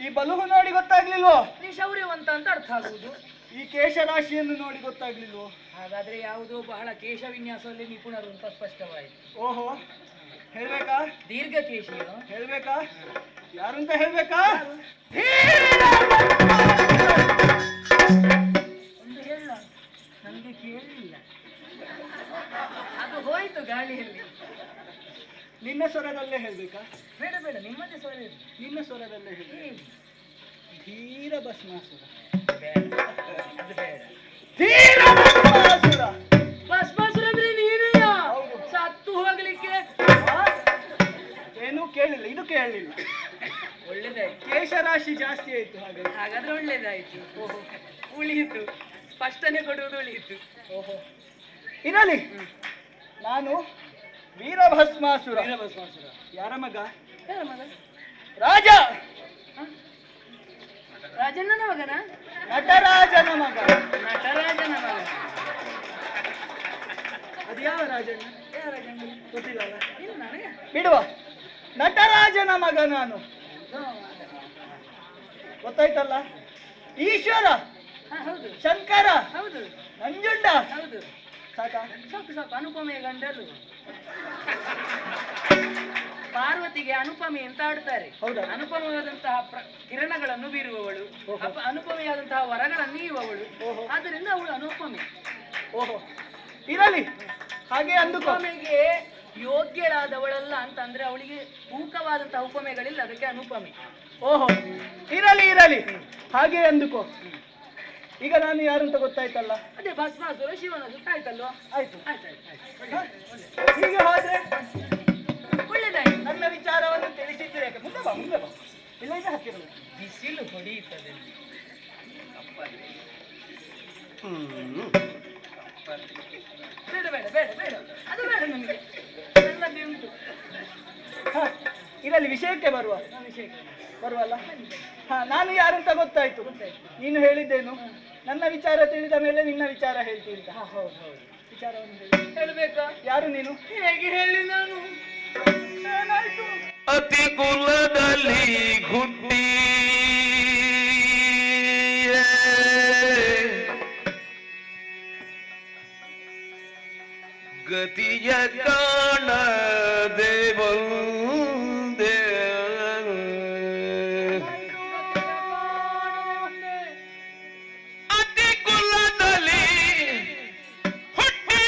ಈ ಬಲುಹು ನೋಡಿ ಗೊತ್ತಾಗ್ಲಿಲ್ವೋ? ನೀ ಶೌರ್ಯವಂತ ಅಂತ ಅರ್ಥ ಆಗುವುದು. ಈ ಕೇಶರಾಶಿಯನ್ನು ನೋಡಿ ಗೊತ್ತಾಗ್ಲಿಲ್ವೋ? ಹಾಗಾದ್ರೆ ಯಾವುದೋ ಬಹಳ ಕೇಶ ವಿನ್ಯಾಸದಲ್ಲಿ ನಿಪುಣರು ಅಂತ ಸ್ಪಷ್ಟವಾಯಿತು. ಓಹೋ, ಹೇಳ್ಬೇಕಾ? ದೀರ್ಘ ಕೇಶಿಯನು ಹೇಳ್ಬೇಕಾ? ಯಾರಂತ ಹೇಳ್ಬೇಕಾ? ಒಂದು ಹೇಳ, ನನಗೆ ಕೇಳಲಿಲ್ಲ, ಅದು ಹೋಯ್ತು ಗಾಳಿಯಲ್ಲಿ. ನಿನ್ನ ಸ್ವರದಲ್ಲೇ ಹೇಳ್ಬೇಕಾ? ಬೇಡ ಬೇಡ, ನಿಮ್ಮದೇ ಸ್ವರ ಇರಲಿ. ನಿನ್ನ ಸ್ವರದಲ್ಲೇ ಹೇಳಿ. ಧೀರ ಭಸ್ಮಾಸುರ. ಬೇಡ, ಅದು ಬೇಡ. ಧೀರ ಭಸ್ಮಾಸುರ. ಭಸ್ಮಾಸುರ ಅಂದ್ರೆ ನೀನೆಯ ಸತ್ತು ಹೋಗ್ಲಿಕ್ಕೆ. ಏನೂ ಕೇಳಿಲ್ಲ, ಇದು ಕೇಳಲಿಲ್ಲ. ಒಳ್ಳೇದಾಯ್ತು, ಕೇಶರಾಶಿ ಜಾಸ್ತಿ ಆಯ್ತು. ಹಾಗಾದ್ರೆ ಒಳ್ಳೇದಾಯ್ತು. ಓಹೋ, ಉಳಿಯಿತು, ಸ್ಪಷ್ಟನೆ ಕೊಡುವುದು ಉಳಿಯಿತು. ಓಹೋ, ಇರಲಿ. ನಾನು ವೀರಭಸ್ಮಾಸುರ. ವೀರಭಸ್ಮಾಸುರ ಯಾರ ಮಗ? ಯಾರ ಮಗ? ರಾಜ. ರಾಜಣ್ಣನ ಮಗನ? ನಟರಾಜನ ಮಗ. ನಾನು, ಗೊತ್ತಾಯ್ತಲ್ಲ? ಈಶ್ವರ, ಹೌದು ಶಂಕರ, ಹೌದು ನಂಜುಂಡ. ಹೌದು. ಸಾಕಾ? ಸಾಕು ಸಾಕು. ಅನುಪಮೆಯ ಗಂಡರು ಪಾರ್ವತಿಗೆ ಅನುಪಮೆ ಅಂತ ಆಡ್ತಾರೆ. ಹೌದಾ? ಅನುಪಮವಾದಂತಹ ಕಿರಣಗಳನ್ನು ಬೀರುವವಳು, ಅನುಪಮೆಯಾದಂತಹ ವರಗಳನ್ನು ನೀಯುವವಳು. ಆದ್ದರಿಂದ ಅವಳು ಅನುಪಮೆ. ಓಹೋ, ಇರಲಿ, ಹಾಗೆ ಅಂದುಕೋ. ಅನುಪಮೆಗೆ ಯೋಗ್ಯಳಾದವಳಲ್ಲ ಅಂತಂದ್ರೆ ಅವಳಿಗೆ ತೂಕವಾದಂತಹ ಉಪಮೆಗಳಿಲ್ಲ, ಅದಕ್ಕೆ ಅನುಪಮೆ. ಓಹೋ, ಇರಲಿ ಇರಲಿ, ಹಾಗೆ ಅಂದುಕೋ. ಈಗ ನಾನು ಯಾರು ಅಂತ ಗೊತ್ತಾಯ್ತಲ್ಲ? ಅದೇ ಭಸ್ಮಾಸುರ ಶಿವನ ಆಯ್ತಲ್ವಾ? ಆಯ್ತು. ಆಯ್ತಾಯ್ತು. ಹೀಗೆ ಹೋದ್ರೆ ಒಳ್ಳೆದಾಯ್ತು. ನನ್ನ ವಿಚಾರವನ್ನು ತಿಳಿಸಿದ್ರೆ ಯಾಕೆ? ಮುಂದೆ ಬಾ, ಮುಂದೆ ಬಾ. ಇಲ್ಲ ಈಗ ಹತ್ತಿರ ಬಾ. ಬಿಸಿಲು ಹೊಡೆಯುತ್ತದೆ. ಬೇಡ ಬೇಡ ಬೇಡ ಬೇಡ, ಅದು ಬೇಡ ನಮಗೆ, ನನ್ನದೇ ಉಂಟು. ಹ, ಇರಲಿ, ವಿಷಯಕ್ಕೆ ಬರುವ. ವಿಷಯಕ್ಕೆ ಬರುವಲ್ಲ? ಹಾ, ನಾನು ಯಾರು ಅಂತ ಗೊತ್ತಾಯ್ತು. ನೀನು ಹೇಳಿದ್ದೇನು? ನನ್ನ ವಿಚಾರ ತಿಳಿದ ಮೇಲೆ ನಿನ್ನ ವಿಚಾರ ಹೇಳ್ತೀನಿ. ಹೌದು ಹೌದು. ವಿಚಾರವನ್ನು ಹೇಳ್ಬೇಕಾ? ಯಾರು ನೀನು? ಹೇಗೆ ಹೇಳಿ ನಾನು? ಏನಾಯ್ತು? ಅತಿ ಕುಲದಲ್ಲಿ ಹುಟ್ಟಿ ಗತಿಯ ಕಾಣದೆ ಬಂದೆ. ಅತಿ ಕುಲದಲ್ಲಿ ಹುಟ್ಟಿ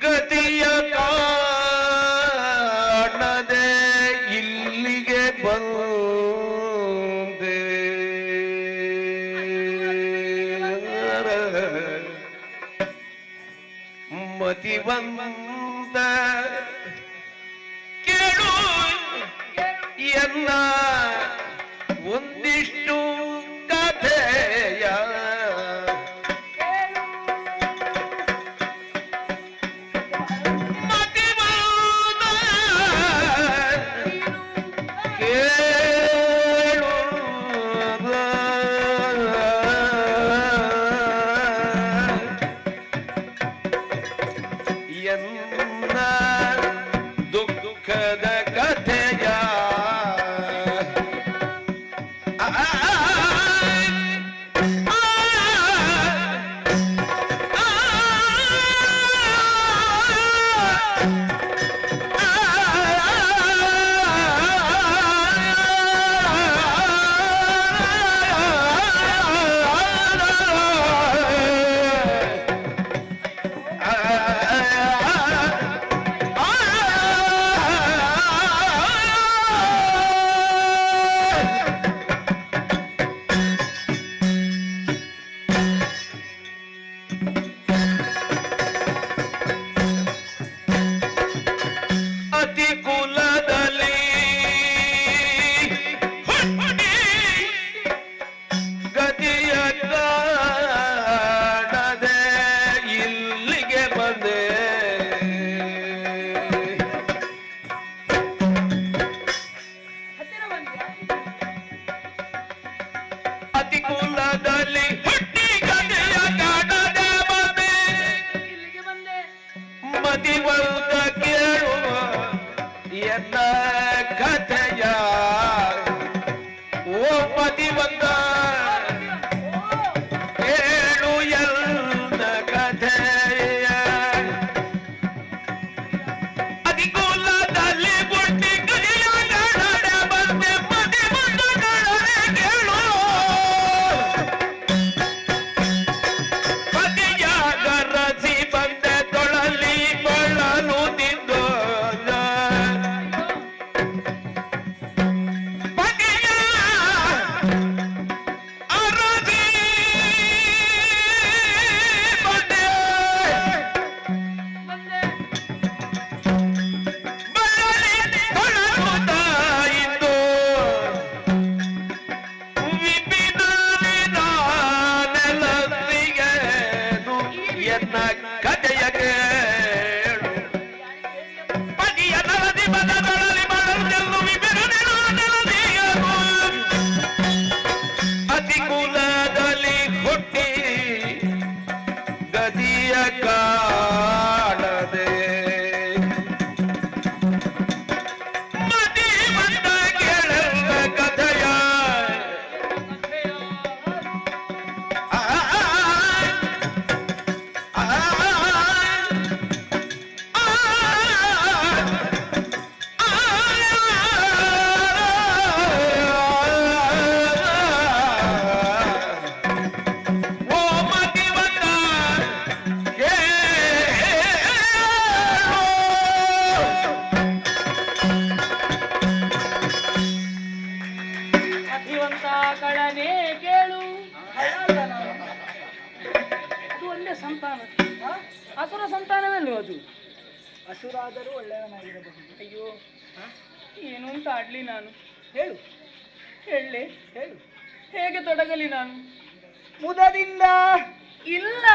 ಗತಿಯ ಕಾಣದೆ ಇಲ್ಲಿಗೆ ಬಂದೆ. ಮತಿವಂತ ಕೇಳು ಎನ್ನ ಒಂದಿಷ್ಟು ಕಥೆಯ. ಮತಿವಂತ ಕೇಳು ಎನ್ನ ದುಃಖದ ಕಥೆಯ. ಅತಿ ಕುಲದಲ್ಲಿ ಹುಟ್ಟಿ ಗತಿಯ ಕಾಣದೆ ಇಲ್ಲಿಗೆ ಬಂದೆ. ಹತ್ತಿರ ಬಂದ್ಯಾ? ಅತಿ ಕುಲದಲ್ಲಿ ಹುಟ್ಟಿ ಗತಿಯ ಕಾಣದೆ ಬಂದೆ. ಇಲ್ಲಿಗೆ ಬಂದೆ. ಮತಿವಂತ ಕೇಳುವ ಎನ್ನ ಕಥೆಯ. ಓ ಮತಿವಂತ ಕೇಳು ಎನ್ನ ಕಥೆಯ. ಅತಿ ಕುಲದಲ್ಲಿ ಹುಟ್ಟಿ ಗತಿಯ ಕಾಣದೆ ಬಂದೆ. ಮತಿವಂತ ಕೇಳು ಪತಿಯ ಗರಸಿ ಬಂದೆ ತೊಳಲಿ ಬಳಲು ತಿಂದು. ಪತಿಯ ಅರಸಿ ಬಂದೆ ಬಂದೆ. ಬಳಲಿ ತೊಳಲುತ್ತ ಇಂದು. ವಿಪಿನಲ್ಲಿ ನಾನೆಲ್ಲರಿಗೆ ಎನ್ನ ಕಥೆಯ ಕೇಳು. ಪತಿಯ ನರದಿ ಬದಲಲ್ಲಿ ಬಳಲು ವಿಪಿನಲ್ಲಿ ನಾನೆಲ್ಲರಿಗೂ. ಅತಿ ಕುಲದಲ್ಲಿ ಹುಟ್ಟಿ ಗತಿಯ ಕಾಣದೆ ಸಂತಾನ, ಹಾ? ಅಸುರ ಸಂತಾನವಲ್ಲೋ ಅದು? ಅಸುರ ಆದರೂ ಒಳ್ಳೆಯವನಾಗಿರಬಹುದು. ಅಯ್ಯೋ, ಏನು ಅಂತ ಆಡ್ಲಿ ನಾನು? ಹೇಳು ಹೇಳಲಿ? ಹೇಳು. ಹೇಗೆ ತೊಡಗಲಿ ನಾನು? ಮುದದಿಂದ ಇಲ್ಲ,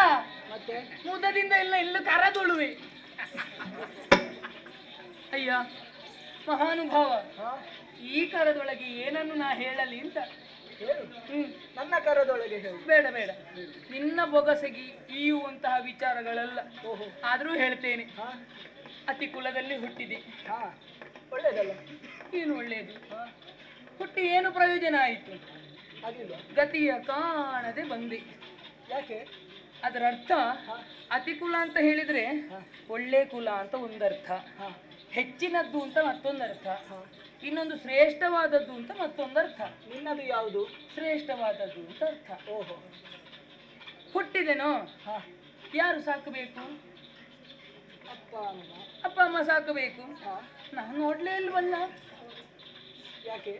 ಮತ್ತೆ ಮುದದಿಂದ ಇಲ್ಲ, ಇಲ್ಲೂ ಕರದೊಳುವೆ. ಅಯ್ಯ ಮಹಾನುಭಾವ, ಹಾ? ಈ ಕರದೊಳಗೆ ಏನನ್ನು ನಾ ಹೇಳಲಿ ಅಂತ. ಹೇಳು. ನನ್ನ ಕರದೊಳಗೆ ಹೇಳು. ಬೇಡ ಬೇಡ, ನಿನ್ನ ಬೊಗಸೆಗೆ ಈಯುವಂತಹ ವಿಚಾರಗಳೆಲ್ಲ. ಓಹೋ. ಆದ್ರೂ ಹೇಳ್ತೇನೆ. ಹಾ? ಅತಿ ಕುಲದಲ್ಲಿ ಹುಟ್ಟಿದೆ. ಹಾ, ಒಳ್ಳೇದಲ್ಲ. ಏನು ಒಳ್ಳೆಯದು? ಹಾ? ಹುಟ್ಟಿ ಏನು ಪ್ರಯೋಜನ ಆಯಿತು? ಆಗಿಲ್ಲ. ಗತಿಯ ಕಾಣದೆ ಬಂದೆ. ಯಾಕೆ? ಅದರ ಅರ್ಥ, ಹಾ? ಅತಿ ಕುಲ ಅಂತ ಹೇಳಿದ್ರೆ ಒಳ್ಳೆ ಕುಲ ಅಂತ ಒಂದರ್ಥ, ಹಾ? ಹೆಚ್ಚಿನದ್ದು ಅಂತ ಮತ್ತೊಂದರ್ಥ, ಹಾ? ಇನ್ನೊಂದು ಶ್ರೇಷ್ಠವಾದದ್ದು ಅಂತ ಮತ್ತೊಂದರ್ಥ. ನಿನ್ನದು ಯಾವುದು? ಶ್ರೇಷ್ಠವಾದದ್ದು ಅಂತ ಅರ್ಥ. ಓಹೋ. ಹುಟ್ಟಿದೆನೋ, ಹಾ? ಯಾರು ಸಾಕಬೇಕು? ಅಪ್ಪ ಅಮ್ಮ. ಅಪ್ಪ ಅಮ್ಮ ಸಾಕಬೇಕು. ಹಾ? ನಾನು ನೋಡ್ಲೇ ಇಲ್ವಲ್ಲ, ಯಾಕೆ?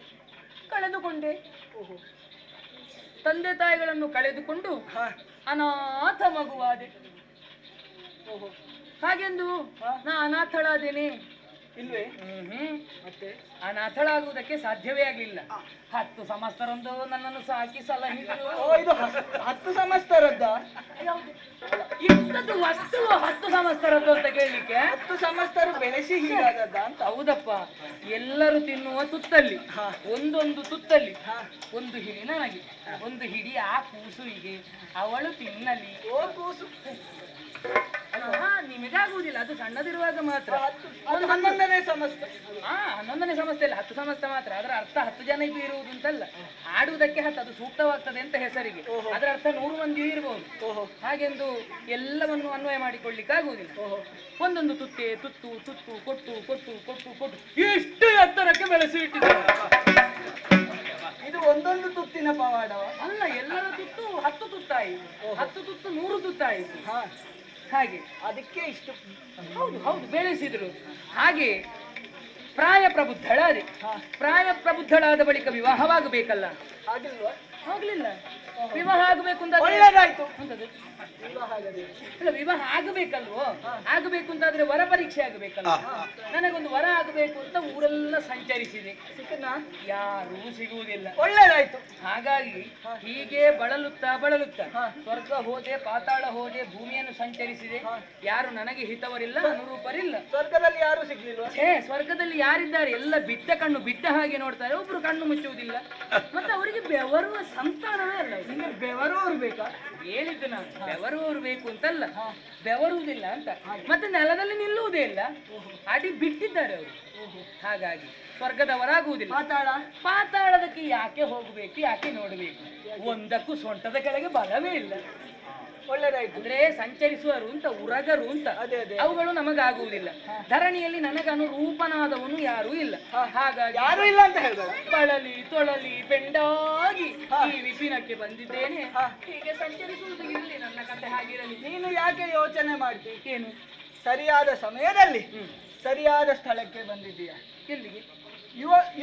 ಕಳೆದುಕೊಂಡೆ. ಓಹೋ. ತಂದೆ ತಾಯಿಗಳನ್ನು ಕಳೆದುಕೊಂಡು ಹಾ? ಅನಾಥ ಮಗುವಾದೆ. ಓಹೋ. ಹಾಗೆಂದು ಹಾ? ನಾ ಅನಾಥಳಾದೇನೆ? ಇಲ್ವೇ? ಹ್ಮ್. ಮತ್ತೆ ಅನಾಥಳಾಗುವುದಕ್ಕೆ ಸಾಧ್ಯವೇ ಆಗಲಿಲ್ಲ. 10 ಸಂವತ್ಸರೊಂದು ನನ್ನನ್ನು ಸಾಕಿ ಸಲಹಿದರು. ಓ, ಇದು 10 ಸಂವತ್ಸರದ್ದ? ಇಂಥದ್ದು ವಸ್ತು 10 ಸಂವತ್ಸರದ್ದು ಅಂತ ಕೇಳಲಿಕ್ಕೆ? 10 ಸಂವತ್ಸರ ಬೆಳೆಸಿ ಹೀಗಾದದ್ದ ಅಂತ? ಹೌದಪ್ಪ, ಎಲ್ಲರೂ ತಿನ್ನುವ ತುತ್ತಲ್ಲಿ ಹಾ. ಒಂದೊಂದು ತುತ್ತಲ್ಲಿ ಹಾ? ಒಂದು ಹಿಡಿ ನನಗೆ, ಒಂದು ಹಿಡಿ ಆ ಕೂಸುವಿಗೆ, ಅವಳು ತಿನ್ನಲಿ. ಓ, ಕೂಸು. ಹಾ, ನಿಮಗಾಗುವುದಿಲ್ಲ, ಅದು ಸಣ್ಣದಿರುವಾಗ ಮಾತ್ರ. ಅದು 11ನೇ ಸಂವತ್ಸರ. ಹಾ, 11ನೇ ಸಮಸ್ಯೆ ಇಲ್ಲ, 10 ಸಂವತ್ಸರ ಮಾತ್ರ. ಅದರ ಅರ್ಥ 10 ಜನ ಇರುವುದು ಅಂತಲ್ಲ, ಆಡುವುದಕ್ಕೆ 10 ಅದು ಸೂಕ್ತವಾಗ್ತದೆ ಅಂತ ಹೆಸರಿಗೆ. ಓಹೋ. ಅದರ ಅರ್ಥ 100 ಮಂದಿಯೂ ಇರಬಹುದು. ಓಹೋ. ಹಾಗೆಂದು ಎಲ್ಲವನ್ನು ಅನ್ವಯ ಮಾಡಿಕೊಳ್ಳಿಕ್ಕಾಗುವುದಿಲ್ಲ. ಓಹೋ. ಒಂದೊಂದು ತುತ್ತು ತುತ್ತು ಕೊಟ್ಟು ಕೊಟ್ಟು ಕೊಟ್ಟು ಕೊಟ್ಟು ಎಷ್ಟು ಎತ್ತರಕ್ಕೆ ಬೆಳೆಸಿ ಇಟ್ಟಿದ್ದಾರೆ. ಇದು ಒಂದೊಂದು ತುತ್ತಿನ ಪವಾಡವ? ಅಲ್ಲ, ಎಲ್ಲರ ತುತ್ತು 10 ತುತ್ತಾಯಿತು, 10 ತುತ್ತು 100 ತುತ್ತಾಯಿತು. ಹಾ? ಹಾಗೆ ಅದಕ್ಕೆ ಇಷ್ಟು. ಹೌದು ಹೌದು, ಬೆಳೆಸಿದ್ರು. ಹಾಗೆ ಪ್ರಾಯ ಪ್ರಬುದ್ಧಳಾದೆ. ಹಾ? ಪ್ರಾಯ ಪ್ರಬುದ್ಧಳಾದ ಬಳಿಕ ವಿವಾಹವಾಗಬೇಕಲ್ಲ? ಆಗಿಲ್ವಾ? ಆಗ್ಲಿಲ್ಲ. ವಿವಾಹ ಆಗಬೇಕು ಅಂತ ಒಳ್ಳೆದಾಯ್ತು. ಅಂತದ್ದು. ವಿವಾಹ ಆಗಬೇಕು. ಇಲ್ಲ, ವಿವಾಹ ಆಗಬೇಕಲ್ವೋ? ಆಗಬೇಕು ಅಂತಾದ್ರೆ ವರ ಪರೀಕ್ಷೆ ಆಗಬೇಕಲ್ಲ? ನನಗೊಂದು ವರ ಆಗಬೇಕು ಅಂತ ಊರೆಲ್ಲ ಸಂಚರಿಸಿದೆ, ಸಿಕ್ಕನಾ? ಯಾರೂ ಸಿಗುವುದಿಲ್ಲ. ಒಳ್ಳೆದಾಯ್ತು. ಹಾಗಾಗಿ ಹೀಗೆ ಬಳಲುತ್ತಾ ಬಳಲುತ್ತಾ ಹಾ. ಸ್ವರ್ಗ ಹೋದೆ, ಪಾತಾಳ ಹೋದೆ, ಭೂಮಿಯನ್ನು ಸಂಚರಿಸಿದೆ. ಯಾರು ನನಗೆ ಹಿತವರಿಲ್ಲ, ಅನುರೂಪರಿಲ್ಲ. ಸ್ವರ್ಗದಲ್ಲಿ ಯಾರು ಸಿಗ್ಲಿಲ್ವಾ? ಛೇ, ಸ್ವರ್ಗದಲ್ಲಿ ಯಾರಿದ್ದಾರೆ? ಎಲ್ಲ ಬಿಟ್ಟ ಕಣ್ಣು ಬಿಟ್ಟ ಹಾಗೆ ನೋಡ್ತಾರೆ, ಒಬ್ರು ಕಣ್ಣು ಮುಚ್ಚುವುದಿಲ್ಲ. ಮತ್ತೆ ಅವರಿಗೆ ಬೆವರುವ ಸಂತಾನವೇ ಅಲ್ಲ. ನಿಮಗೆ ಬೆವರೋರು ಬೇಕಾ? ಹೇಳಿದ್ದು ನಾನು, ಬೆವರುವವರು ಬೇಕು ಅಂತಲ್ಲ, ಬೆವರುವುದಿಲ್ಲ ಅಂತ. ಮತ್ತೆ ನೆಲದಲ್ಲಿ ನಿಲ್ಲುವುದೇ ಇಲ್ಲ, ಅಡಿ ಬಿಟ್ಟಿದ್ದಾರೆ ಅವರು. ಹಾಗಾಗಿ ಸ್ವರ್ಗದವರಾಗುವುದಿಲ್ಲ. ಪಾತಾಳ? ಪಾತಾಳದಕ್ಕೆ ಯಾಕೆ ಹೋಗಬೇಕು, ಯಾಕೆ ನೋಡಬೇಕು? ಒಂದಕ್ಕೂ ಸೊಂಟದ ಕೆಳಗೆ ಬಲವೇ ಇಲ್ಲ. ಒಳ್ಳೆದಾಯ್ತು. ಅಂದ್ರೆ ಸಂಚರಿಸುವರು ಅಂತ, ಉರಗರು ಅಂತ, ಅದೇ ಅದೇ. ಅವುಗಳು ನಮಗಾಗುವುದಿಲ್ಲ. ಧರಣಿಯಲ್ಲಿ ನನಗನುರೂಪನಾದವನು ಯಾರೂ ಇಲ್ಲ. ಹಾಗಾಗಿ ಯಾರು ಇಲ್ಲ ಅಂತ ಹೇಳ್ಬೇಡ. ಬಳಲಿ ತೊಳಲಿ ಬೆಂಡಾಗಿ ಈ ವಿಪಿನಕ್ಕೆ ಬಂದಿದ್ದೇನೆ. ಹಾ. ಹೀಗೆ ಸಂಚರಿಸುವುದು ಇರಲಿ, ನನ್ನ ಕತೆ ಹಾಗಿರಲಿ. ನೀನು ಯಾಕೆ ಯೋಚನೆ ಮಾಡ್ತಿ? ಏನು? ಸರಿಯಾದ ಸಮಯದಲ್ಲಿ ಸರಿಯಾದ ಸ್ಥಳಕ್ಕೆ ಬಂದಿದ್ದೀಯ. ಎಲ್ಲಿಗೆ?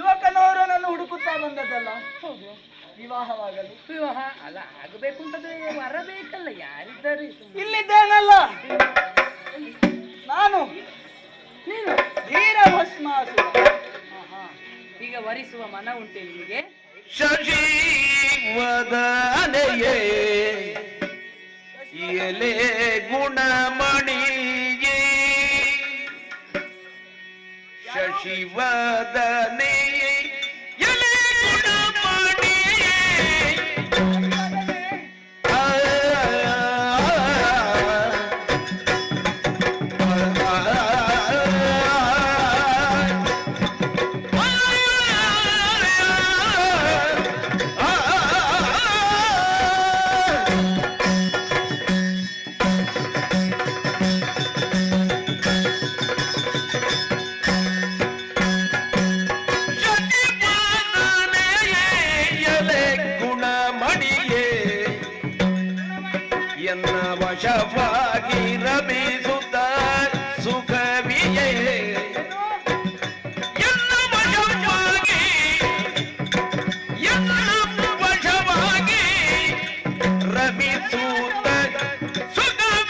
ಯುವಕನವರನ್ನು ಹುಡುಕುತ್ತಾ ಬಂದದ್ದಲ್ಲ? ಹೌದು. ವಿವಾಹವಾಗಲು? ವಿವಾಹ ಅಲ್ಲ, ಆಗಬೇಕು ಅಂತಂದ್ರೆ ವರ ಬೇಕಲ್ಲ. ಯಾರಿದ್ದಾರೆ? ಇಲ್ಲಿದ್ದೇನಲ್ಲ ನಾನು, ನೀನು ಧೀರ ಭಸ್ಮಾಸುರ. ಈಗ ವರಿಸುವ ಮನ ಉಂಟೆ ನಿಮಗೆ? ಶಶಿವದನೆಯೇ ಎಲೆ ಗುಣಮಣಿಯೇ, ಶಶಿವದನೆಯೇ ಎಲೆ ಗುಣಮಣಿಯೇ, ವಶವಾಗಿ ರಮಿಸುತ್ತ ಸುಖವಿಯೇ, ಎಲ್ಲ ವಶವಾಗಿ ರಮಿಸುತ್ತ ಸುಖವಿಯೇ.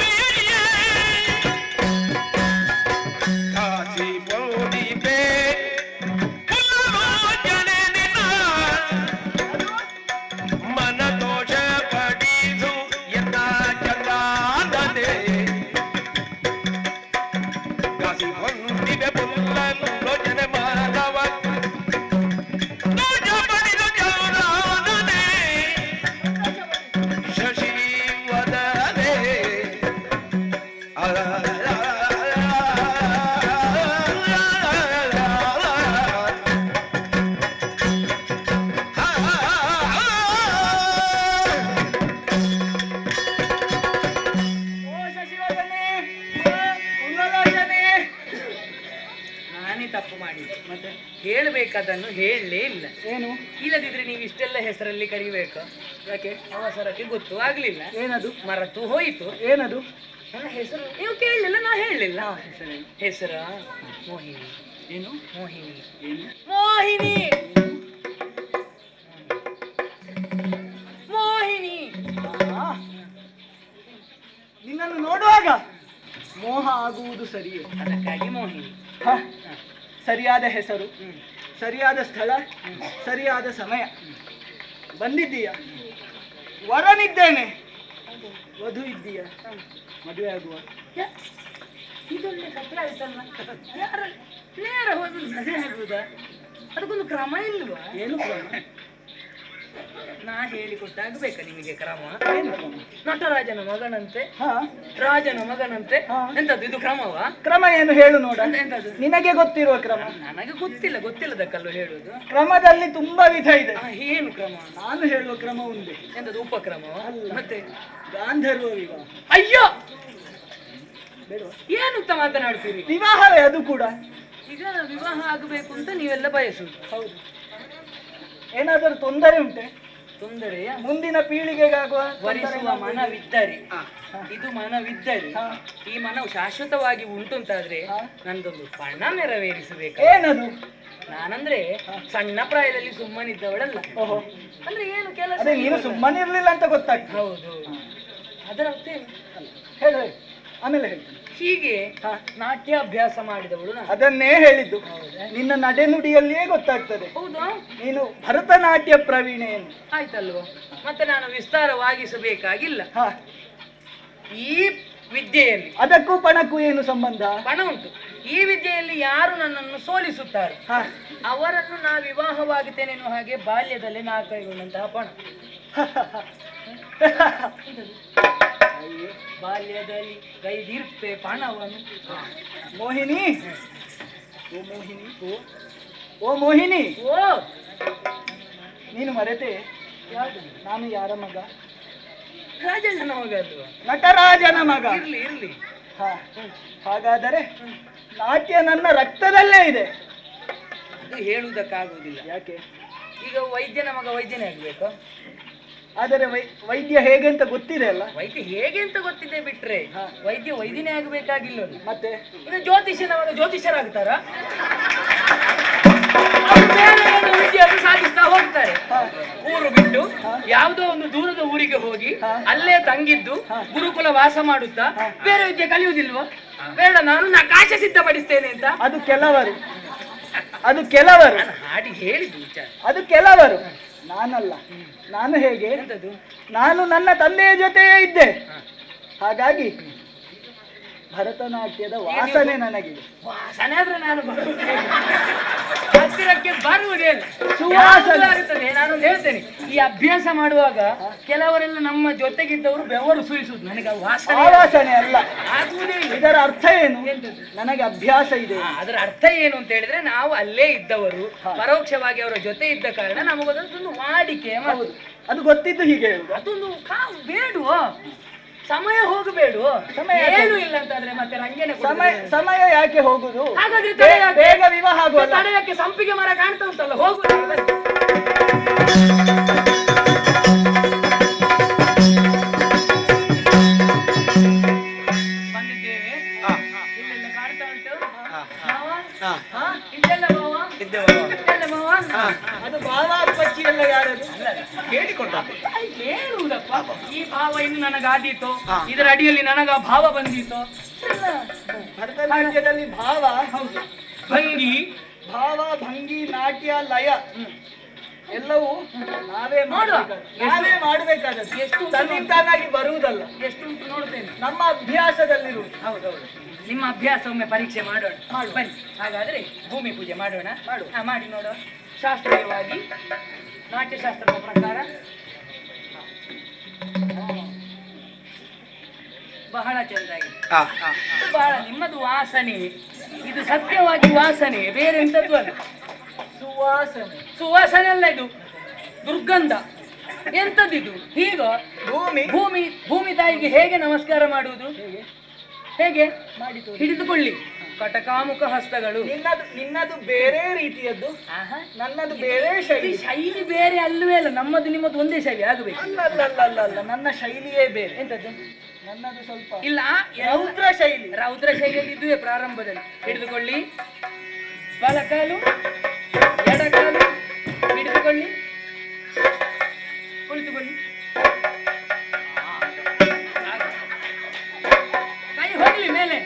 ಹೇಳಬೇಕಾದನ್ನು ಹೇಳಲೇ ಇಲ್ಲ. ಏನು? ಇಲ್ಲದಿದ್ರೆ ನೀವು ಇಷ್ಟೆಲ್ಲ ಹೆಸರಲ್ಲಿ ಕರಿಬೇಕು. ಯಾಕೆ? ಅವಸರಕ್ಕೆ ಗೊತ್ತು ಆಗ್ಲಿಲ್ಲ. ಏನದು? ಮರೆತು ಹೋಯಿತು. ಏನದು? ನನ್ನ ಹೆಸರು ನೀವು ಕೇಳಲಿಲ್ಲ, ನಾ ಹೇಳಲಿಲ್ಲ. ಹೆಸರ ಮೋಹಿನಿ. ಏನು? ಮೋಹಿನಿ. ಏನು? ಮೋಹಿನಿ. ಮೋಹಿನಿ. ಆ, ನಿನ್ನನ್ನು ನೋಡುವಾಗ ಮೋಹ ಆಗುವುದು ಸರಿಯೇ? ಅದಕ್ಕಾಗಿ ಮೋಹಿನಿ. ಹ, ಸರಿಯಾದ ಹೆಸರು, ಸರಿಯಾದ ಸ್ಥಳ, ಸರಿಯಾದ ಸಮಯ. ಬಂದಿದ್ದೀಯ, ವರನಿದ್ದೇನೆ. ವಧು ಇದ್ದೀಯ, ಮದುವೆ ಆಗುವ. ಇದೊಳ್ಳೆ ಕಥೆ ಆಯ್ತಲ್ಲ. ನೇರ ಹೋಗಿ ಮದುವೆ ಆಗುವುದಾ? ಅದಕ್ಕೊಂದು ಕ್ರಮ ಇಲ್ವಾ? ಏನು ಕ್ರಮ? ನಾ ಹೇಳಿಕೊಟ್ಟಾಗಬೇಕಾ ನಿಮಗೆ ಕ್ರಮ? ಏನು ಕ್ರಮ? ನಟರಾಜನ ಮಗನಂತೆ, ಹಾ, ರಾಜನ ಮಗನಂತೆ. ಹಾ. ಎಂತದ್ದು ಇದು ಕ್ರಮವಾ? ಕ್ರಮ ಏನು ಹೇಳು ನೋಡ. ಎಂತದ್ದು? ನಿನಗೆ ಗೊತ್ತಿರುವ ಕ್ರಮ. ನನಗೆ ಗೊತ್ತಿಲ್ಲ, ಗೊತ್ತಿಲ್ಲದಕ್ಕಲ್ಲೂ ಹೇಳುದು. ಕ್ರಮದಲ್ಲಿ ತುಂಬಾ ವಿಧ ಇದೆ. ಏನು ಕ್ರಮ? ನಾನು ಹೇಳುವ ಕ್ರಮ ಒಂದೇ. ಎಂತದ್ದು ಉಪಕ್ರಮವ? ಅಲ್ಲ. ಮತ್ತೆ ಗಾಂಧರ್ವ ವಿವಾಹ. ಅಯ್ಯೋ, ಬೇಡವಾ? ಏನಂತ ಮಾತನಾಡ್ತೀರಿ? ವಿವಾಹವೇ ಅದು ಕೂಡ. ಈಗ ವಿವಾಹ ಆಗಬೇಕು ಅಂತ ನೀವೆಲ್ಲ ಬಯಸುದು. ಹೌದು. ಏನಾದರೂ ತೊಂದರೆ ಉಂಟೆ? ತೊಂದರೆಯ ಮುಂದಿನ ಪೀಳಿಗೆಗಾಗುವ ವರಿಸುವ ಮನವಿದ್ದರೆ, ಇದು ಮನವಿದ್ದರೆ, ಹಾ. ಈ ಮನವು ಶಾಶ್ವತವಾಗಿ ಉಂಟು ಅಂತಾದ್ರೆ ಹಾ. ನಂದೊಂದು ಪಣ ನೆರವೇರಿಸಬೇಕು. ಏನದು? ನಾನಂದ್ರೆ ಸಣ್ಣ ಪ್ರಾಯದಲ್ಲಿ ಸುಮ್ಮನಿದ್ದವಳಲ್ಲ. ಓಹೋ, ಅಂದ್ರೆ ಏನು ಕೆಲಸ ಅದೇ ನೀನು ಇಲ್ಲ. ಸುಮ್ಮನಿರ್ಲಿಲ್ಲ ಅಂತ ಗೊತ್ತಾಗ್ತದೆ. ಹೌದು. ಅದರ ಅರ್ಥ ಏನು? ಹೇಳು ಹೇಳು. ಆಮೇಲೆ ಹೇಳ್ತೀನಿ. ಹೀಗೆ ಹಾ. ನಾಟ್ಯಾಭ್ಯಾಸ ಮಾಡಿದವಳು ನಾನು. ಅದನ್ನೇ ಹೇಳಿದ್ದು. ಹೌದಾ? ನಿನ್ನ ನಡೆನುಡಿಯಲ್ಲಿಯೇ ಗೊತ್ತಾಗ್ತದೆ ಹೌದಾ? ನೀನು ಭರತನಾಟ್ಯ ಪ್ರವೀಣೆ ಎಂದು. ಆಯ್ತಲ್ವ? ಮತ್ತೆ ನಾನು ವಿಸ್ತಾರವಾಗಿಸಬೇಕಾಗಿಲ್ಲ. ಹಾ, ಈ ವಿದ್ಯೆಯಲ್ಲಿ ಅದಕ್ಕೂ ಪಣಕ್ಕೂ ಏನು ಸಂಬಂಧ? ಪಣ ಉಂಟು. ಈ ವಿದ್ಯೆಯಲ್ಲಿ ಯಾರು ನನ್ನನ್ನು ಸೋಲಿಸುತ್ತಾರೆ ಹಾ. ಅವರನ್ನು ನಾ ವಿವಾಹವಾಗುತ್ತೇನೆ ಎನ್ನುವ ಹಾಗೆ ಬಾಲ್ಯದಲ್ಲಿ ನಾ ಕೈಗೊಂಡಂತಹ ಪಣ. ಅಯ್ಯೋ. ಬಾಲ್ಯದಲ್ಲಿ ಕೈದಿರ್ಪೆ ಪಣವನ್ನು. ಮೋಹಿನಿ, ಓ ಮೋಹಿನಿ, ಓ ಮೋಹಿನಿ, ಓ, ನೀನು ಮರೆತೆ ಯಾವುದು? ನಾನು ಯಾರ ಮಗ? ರಾಜಣ್ಣನ ಮಗ ಅಲ್ವಾ? ನಟರಾಜನ ಮಗ. ಇರ್ಲಿ ಇರ್ಲಿ. ಹಾ, ಹಾಗಾದರೆ ನಾಟ್ಯ ನನ್ನ ರಕ್ತದಲ್ಲೇ ಇದೆ. ಅದು ಹೇಳುವುದಕ್ಕಾಗುವುದಿಲ್ಲ. ಯಾಕೆ? ಈಗ ವೈದ್ಯನ ಮಗ ವೈದ್ಯನೇ ಆಗ್ಬೇಕು. ಆದರೆ ವೈದ್ಯ ಹೇಗೆ ಅಂತ ಗೊತ್ತಿದೆ ಅಲ್ಲ? ವೈದ್ಯ ಹೇಗೆ ಅಂತ ಗೊತ್ತಿದೆ ಬಿಟ್ರೆ ಹಾ. ವೈದ್ಯ ವೈದ್ಯನೇ ಆಗಬೇಕಾಗಿಲ್ಲ. ಮತ್ತೆ ಈಗ ಜ್ಯೋತಿಷ್ಯನ ಮಗ ಜ್ಯೋತಿಷ್ಯರಾಗ್ತಾರ? ಅವ್ರು ಬೇರೆ ಏನೋ ವಿದ್ಯೆಯನ್ನು ಸಾಧಿಸ್ತಾ ಹೋಗ್ತಾರೆ. ಹಾ. ಊರು ಬಿಟ್ಟು ಯಾವುದೋ ಒಂದು ದೂರದ ಊರಿಗೆ ಹೋಗಿ ಅಲ್ಲೇ ತಂಗಿದ್ದು ಗುರುಕುಲ ವಾಸ ಮಾಡುತ್ತಾ ಬೇರೆ ವಿದ್ಯೆ ಕಲಿಯುವುದಿಲ್ವ? ಬೇಡ, ನಾನು ನಕಾಶ ಸಿದ್ಧಪಡಿಸ್ತೇನೆ ಅಂತ. ಅದು ಕೆಲವರು, ಅದು ಕೆಲವರು, ನಾನು ಹಾಡಿ ಹೇಳಿದ್ದು ವಿಚಾರ. ಅದು ಕೆಲವರು, ನಾನಲ್ಲ. ನಾನು ಹೇಗೆ? ಎಂತದ್ದು? ನಾನು ನನ್ನ ತಂದೆಯ ಜೊತೆಯೇ ಇದ್ದೆ. ಹಾಗಾಗಿ ಭರತನಾಟ್ಯದ ವಾಸನೆ ನನಗಿದೆ. ವಾಸನೆ ಆದ್ರೆ ನಾನು ಬರುವುದೇ ಹತ್ತಿರಕ್ಕೆ ಬರುವುದೇ ಸುವಾಸನೆ ಆಗುತ್ತದೆ. ನಾನು ಹೇಳ್ತೇನೆ, ಈ ಅಭ್ಯಾಸ ಮಾಡುವಾಗ ಕೆಲವರೆಲ್ಲ ನಮ್ಮ ಜೊತೆಗಿದ್ದವರು ಬೆವರು ಸುರಿಸುದು. ನನಗೆ ಆ ವಾಸನೆ ವಾಸನೆ ಅಲ್ಲ, ಆಗುವುದೇ ಇಲ್ಲ. ಇದರ ಅರ್ಥ ಏನು? ಎಂತದ್ದು? ನನಗೆ ಅಭ್ಯಾಸ ಇದೆ. ಅದರ ಅರ್ಥ ಏನು ಅಂತ ಹೇಳಿದ್ರೆ, ನಾವು ಅಲ್ಲೇ ಇದ್ದವರು, ಪರೋಕ್ಷವಾಗಿ ಅವರ ಜೊತೆ ಇದ್ದ ಕಾರಣ ನಮಗೊಂದು ವಾಡಿಕೆ. ಹೌದು, ಅದು ಗೊತ್ತಿದ್ದು ಹೀಗೆ ಹೇಳುದು. ಅದೊಂದು ಬೇಡುವ ಸಮಯ ಹೋಗಬೇಡು. ಸಮಯ ಏನು ಇಲ್ಲ ಅಂತಂದ್ರೆ ಮತ್ತೆ ರಂಜನೆ ಸಮಯ ಯಾಕೆ ಹೋಗುದು? ಹಾಗಾದ್ರೆ ಬೇಗ ವಿವಾಹ ಆಗುವಲ್ಲ? ತಡೆಯಕ್ಕೆ ಸಂಪಿಗೆ ಮರ ಕಾಣ್ತಾ ಉಂಟಲ್ಲ, ಹೋಗು. ಬಂದಿದ್ದೇವೆ. ಇಲ್ಲೆಲ್ಲ ಕಾಣ್ತಾ ಉಂಟು. ಮಾವ? ಇಲ್ಲೆಲ್ಲ ಮಾವ? ಇಲ್ಲೆಲ್ಲ ಮಾವ? ಅದು ಭಾವ ಅಪ್ಪಚ್ಚಿ ಎಲ್ಲ ಯಾರದು? ಹೇಳಿಕೊಂಡ ಹೇಳುವುದಪ್ಪ, ಈ ಭಾವ ಇನ್ನು ನನಗಾದೀತು, ಇದರ ಅಡಿಯಲ್ಲಿ ನನಗ ಭಾವ ಬಂದೀತು. ಭರತನಾಟ್ಯದಲ್ಲಿ ಭಾವ, ಹೌದು, ಭಂಗಿ, ಭಾವ, ಭಂಗಿ, ನಾಟ್ಯ, ಲಯ ಎಲ್ಲವೂ ನಾವೇ ಮಾಡುವ. ಮಾಡಬೇಕಾದದ್ದು. ಎಷ್ಟು ತನ್ನಿಂತಾನಾಗಿ ಬರುವುದಲ್ಲ, ಎಷ್ಟು ಉಂಟು ನೋಡ್ತೇನೆ. ನಮ್ಮ ಅಭ್ಯಾಸದಲ್ಲಿರುವುದು. ಹೌದೌದು. ನಿಮ್ಮ ಅಭ್ಯಾಸ ಒಮ್ಮೆ ಪರೀಕ್ಷೆ ಮಾಡೋಣ. ಬನ್ನಿ, ಹಾಗಾದ್ರೆ ಭೂಮಿ ಪೂಜೆ ಮಾಡೋಣ. ಮಾಡಿ ನೋಡುವ. ಶಾಸ್ತ್ರೀಯವಾಗಿ ನಾಟ್ಯಶಾಸ್ತ್ರದ ಪ್ರಕಾರ ಬಹಳ ಚೆಂದಾಗಿದೆ. ಬಹಳ ನಿಮ್ಮದು ವಾಸನೆ, ಇದು ಸತ್ಯವಾಗಿ ವಾಸನೆ, ಬೇರೆ ಎಂತದ್ದು ಅಲ್ಲ. ಸುವಾಸನೆ. ಸುವಾಸನೆ ಅಲ್ಲ, ಇದು ದುರ್ಗಂಧ. ಎಂತದ್ದಿದು? ಈಗ ಭೂಮಿ ಭೂಮಿ ಭೂಮಿ ತಾಯಿಗೆ ಹೇಗೆ ನಮಸ್ಕಾರ ಮಾಡುವುದು? ಹೇಗೆ ಮಾಡಿತು ಹಿಡಿದುಕೊಳ್ಳಿ. ಕಟಕಾಮುಖ ಹಸ್ತಗಳು. ನಿನ್ನದು ಬೇರೆ ರೀತಿಯದ್ದು, ಆಹಾ. ನನ್ನದು ಬೇರೆ ಶೈಲಿ. ಶೈಲಿ ಬೇರೆ ಅಲ್ಲವೇ ಅಲ್ಲ, ನಮ್ಮದು ನಿಮ್ಮದು ಒಂದೇ ಶೈಲಿ ಆಗಬೇಕು. ಅಲ್ಲ, ನನ್ನ ಶೈಲಿಯೇ ಬೇರೆ. ಎಂತದ್ದು? ನನ್ನದು ಸ್ವಲ್ಪ ಇಲ್ಲ, ರೌದ್ರ ಶೈಲಿ. ರೌದ್ರ ಶೈಲಿಯಲ್ಲಿ ಇದುವೇ ಪ್ರಾರಂಭದಲ್ಲಿ. ಹಿಡಿದುಕೊಳ್ಳಿ, ಬಲಕಾಲು ಎಡಕಾಲು ಹಿಡಿದುಕೊಳ್ಳಿ, ಕುಳಿತುಕೊಳ್ಳಿ. ಕೈ ಹೋಗ್ಲಿ ಮೇಲೆ,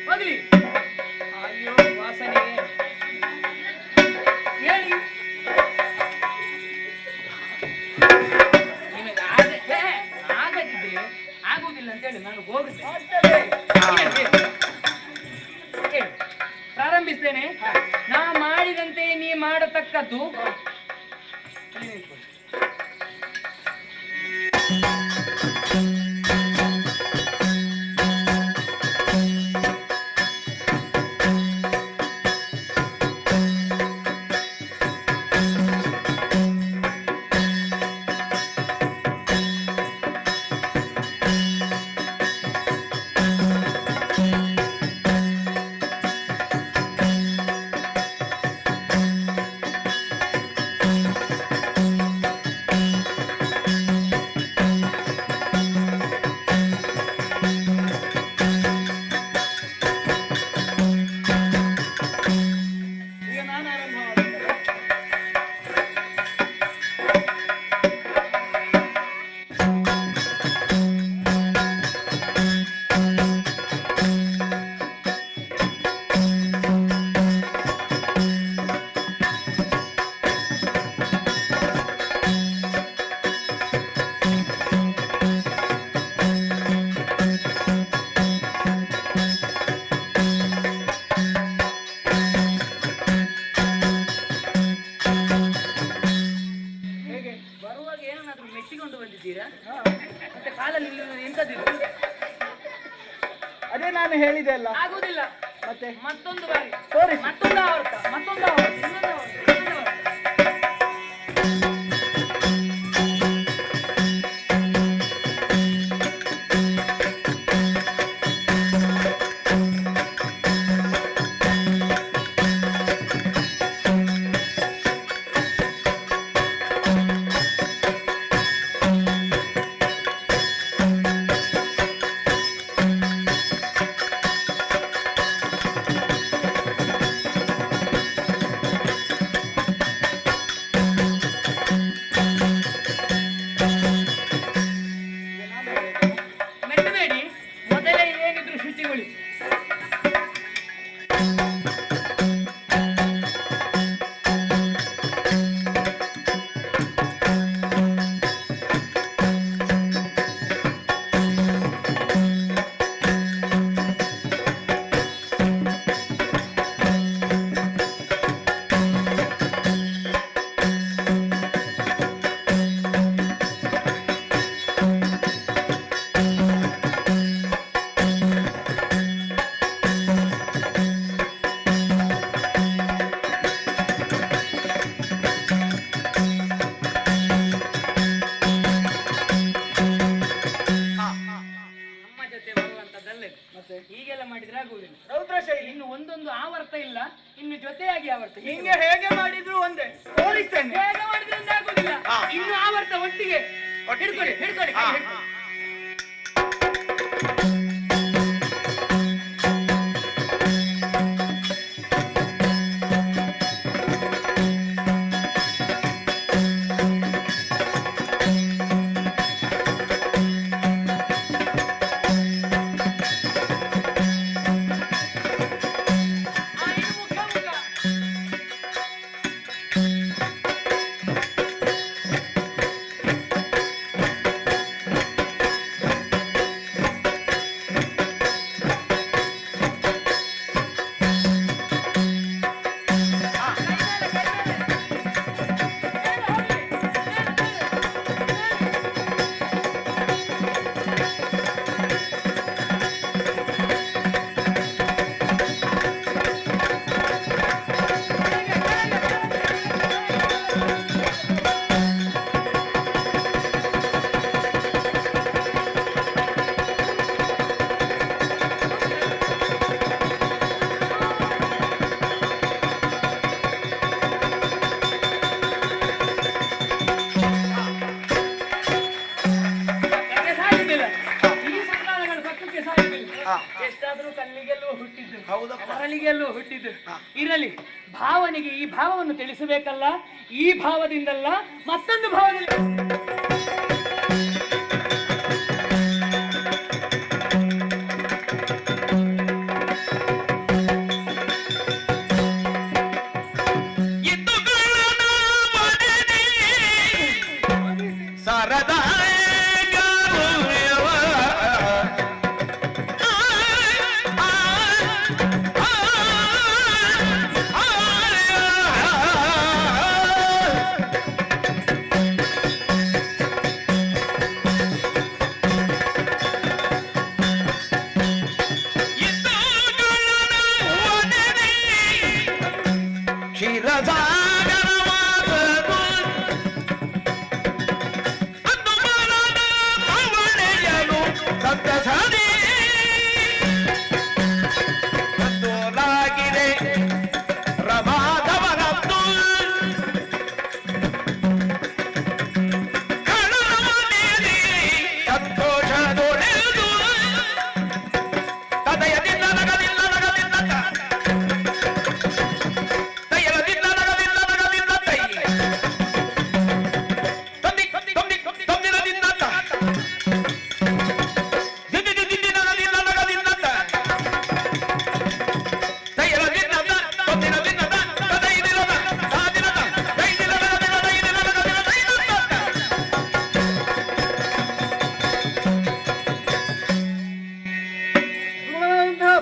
ಹೋಗ್ಲಿ. ಅಯ್ಯೋ ವಾಸನೆ ಹೇಳಿ. ನಿಮಗೆ ಆಗದಿದ್ರೆ ಆಗುವುದಿಲ್ಲ ಅಂತ ಹೇಳಿ ನಾನು ಹೋಗುತ್ತೇನೆ. ಪ್ರಾರಂಭಿಸ್ತೇನೆ. ನಾ ಮಾಡಿದಂತೆ ನೀ ಮಾಡತಕ್ಕದ್ದು. ಈಗ ನಾನು ಆರಂಭ ಮಾಡ್ತೇನೆ. ಹೇಗೆ? ಬರುವಾಗ ಏನಾದ್ರೂ ಮೆಟ್ಟಿಕೊಂಡು ಬಂದಿದ್ದೀರಾ? ಮತ್ತೆ ಕಾಲಲ್ಲಿ ಎಂತದಿತ್ತು? ಅದೇ ನಾನು ಹೇಳಿದೆ ಅಲ್ಲ. ಆಗುದಿಲ್ಲ. ಮತ್ತೆ ಮತ್ತೊಂದು ಬಾರಿ, ತೋರಿಸಿ. ಮತ್ತೊಂದು ಆವರ್ತ, ಇನ್ನೊಂದು ಆವರ್ತ. ಮೆಟ್ಟಬೇಡಿ, ಮೊದಲೇ ಏನಿದ್ರು ಶುಚಿಗೊಳಿಸಿ. ನಮ್ಮ ಜೊತೆ ಬರುವಂತದ್ದಲ್ಲೇ. ಮತ್ತೆ ಹೀಗೆಲ್ಲ ಮಾಡಿದ್ರೆ ಆಗುವುದಿಲ್ಲ. ರೌದ್ರ ಶೈಲಿ. ಇನ್ನು ಒಂದೊಂದು ಆವರ್ತ ಇಲ್ಲ, ಇನ್ನು ಜೊತೆಯಾಗಿ ಆವರ್ತ. ಹಿಂಗೆ ಹೇಗೆ ಮಾಡಿದ್ರು ಒಂದೇ. ತೋರಿಸ್ತೇನೆ. ಹೇಗೆ ಮಾಡಿದ್ರಿಂದ ಆಗುದಿಲ್ಲ. ಇನ್ನು ಆವರ್ತ ಒಟ್ಟಿಗೆ ಹಿಡ್ಕೊಳ್ಳಿ, ಹಿಡ್ಕೊಳ್ಳಿ, ಕೈ ಹಿಡ್ಕೊಳ್ಳಿ. ಇದು ಮುಖ ಮುಖ. ಎಷ್ಟಾದ್ರೂ ಕಲ್ಲಿಗೆಲ್ಲೂ ಹುಟ್ಟಿದ್ದು, ಹೌದಪ್ಪ. ಅರಳಿಗೆಲ್ಲೂ ಹುಟ್ಟಿದ್ದು. ಇರಲಿ, ಭಾವನೆಗೆ ಈ ಭಾವವನ್ನು ತಿಳಿಸಬೇಕಲ್ಲ. ಈ ಭಾವದಿಂದಲ್ಲ, ಮತ್ತೊಂದು ಭಾವದಲ್ಲಿ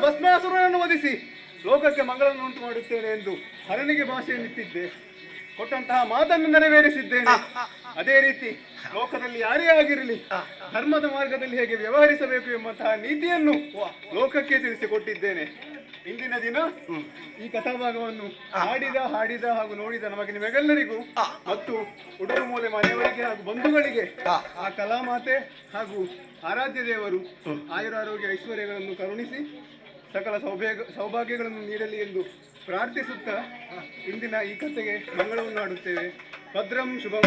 ಭಸ್ಮಾಸುರನನ್ನು ವಧಿಸಿ ಲೋಕಕ್ಕೆ ಮಂಗಳವನ್ನು ಉಂಟು ಮಾಡುತ್ತೇನೆ ಎಂದು ಹರನಿಗೆ ಭಾಷೆಯನ್ನಿಟ್ಟಿದ್ದೆ. ಕೊಟ್ಟಂತಹ ಮಾತನ್ನು ನೆರವೇರಿಸಿದ್ದೇನೆ. ಅದೇ ರೀತಿ ಲೋಕದಲ್ಲಿ ಯಾರೇ ಆಗಿರಲಿ ಧರ್ಮದ ಮಾರ್ಗದಲ್ಲಿ ಹೇಗೆ ವ್ಯವಹರಿಸಬೇಕು ಎಂಬಂತಹ ನೀತಿಯನ್ನು ಲೋಕಕ್ಕೆ ತಿಳಿಸಿಕೊಟ್ಟಿದ್ದೇನೆ. ಇಂದಿನ ದಿನ ಈ ಕಥಾಭಾಗವನ್ನು ಹಾಡಿದ ಹಾಗೂ ನೋಡಿದ ನಮಗೆ ನಿಮಗೆಲ್ಲರಿಗೂ ಮತ್ತು ಉಡುರು ಮೂಲೆ ಮನೆಯವರಿಗೆ ಹಾಗೂ ಬಂಧುಗಳಿಗೆ ಆ ಕಲಾಮಾತೆ ಹಾಗೂ ಆರಾಧ್ಯ ದೇವರು ಆಯುರಾರೋಗ್ಯ ಐಶ್ವರ್ಯಗಳನ್ನು ಕರುಣಿಸಿ ಸಕಲ ಸೌಭಾಗ್ಯಗಳನ್ನು ನೀಡಲಿ ಎಂದು ಪ್ರಾರ್ಥಿಸುತ್ತಾ ಇಂದಿನ ಈ ಕಥೆಗೆ ಮಂಗಳವನ್ನು ಹಾಡುತ್ತೇವೆ. ಭದ್ರಂ ಶುಭಂ.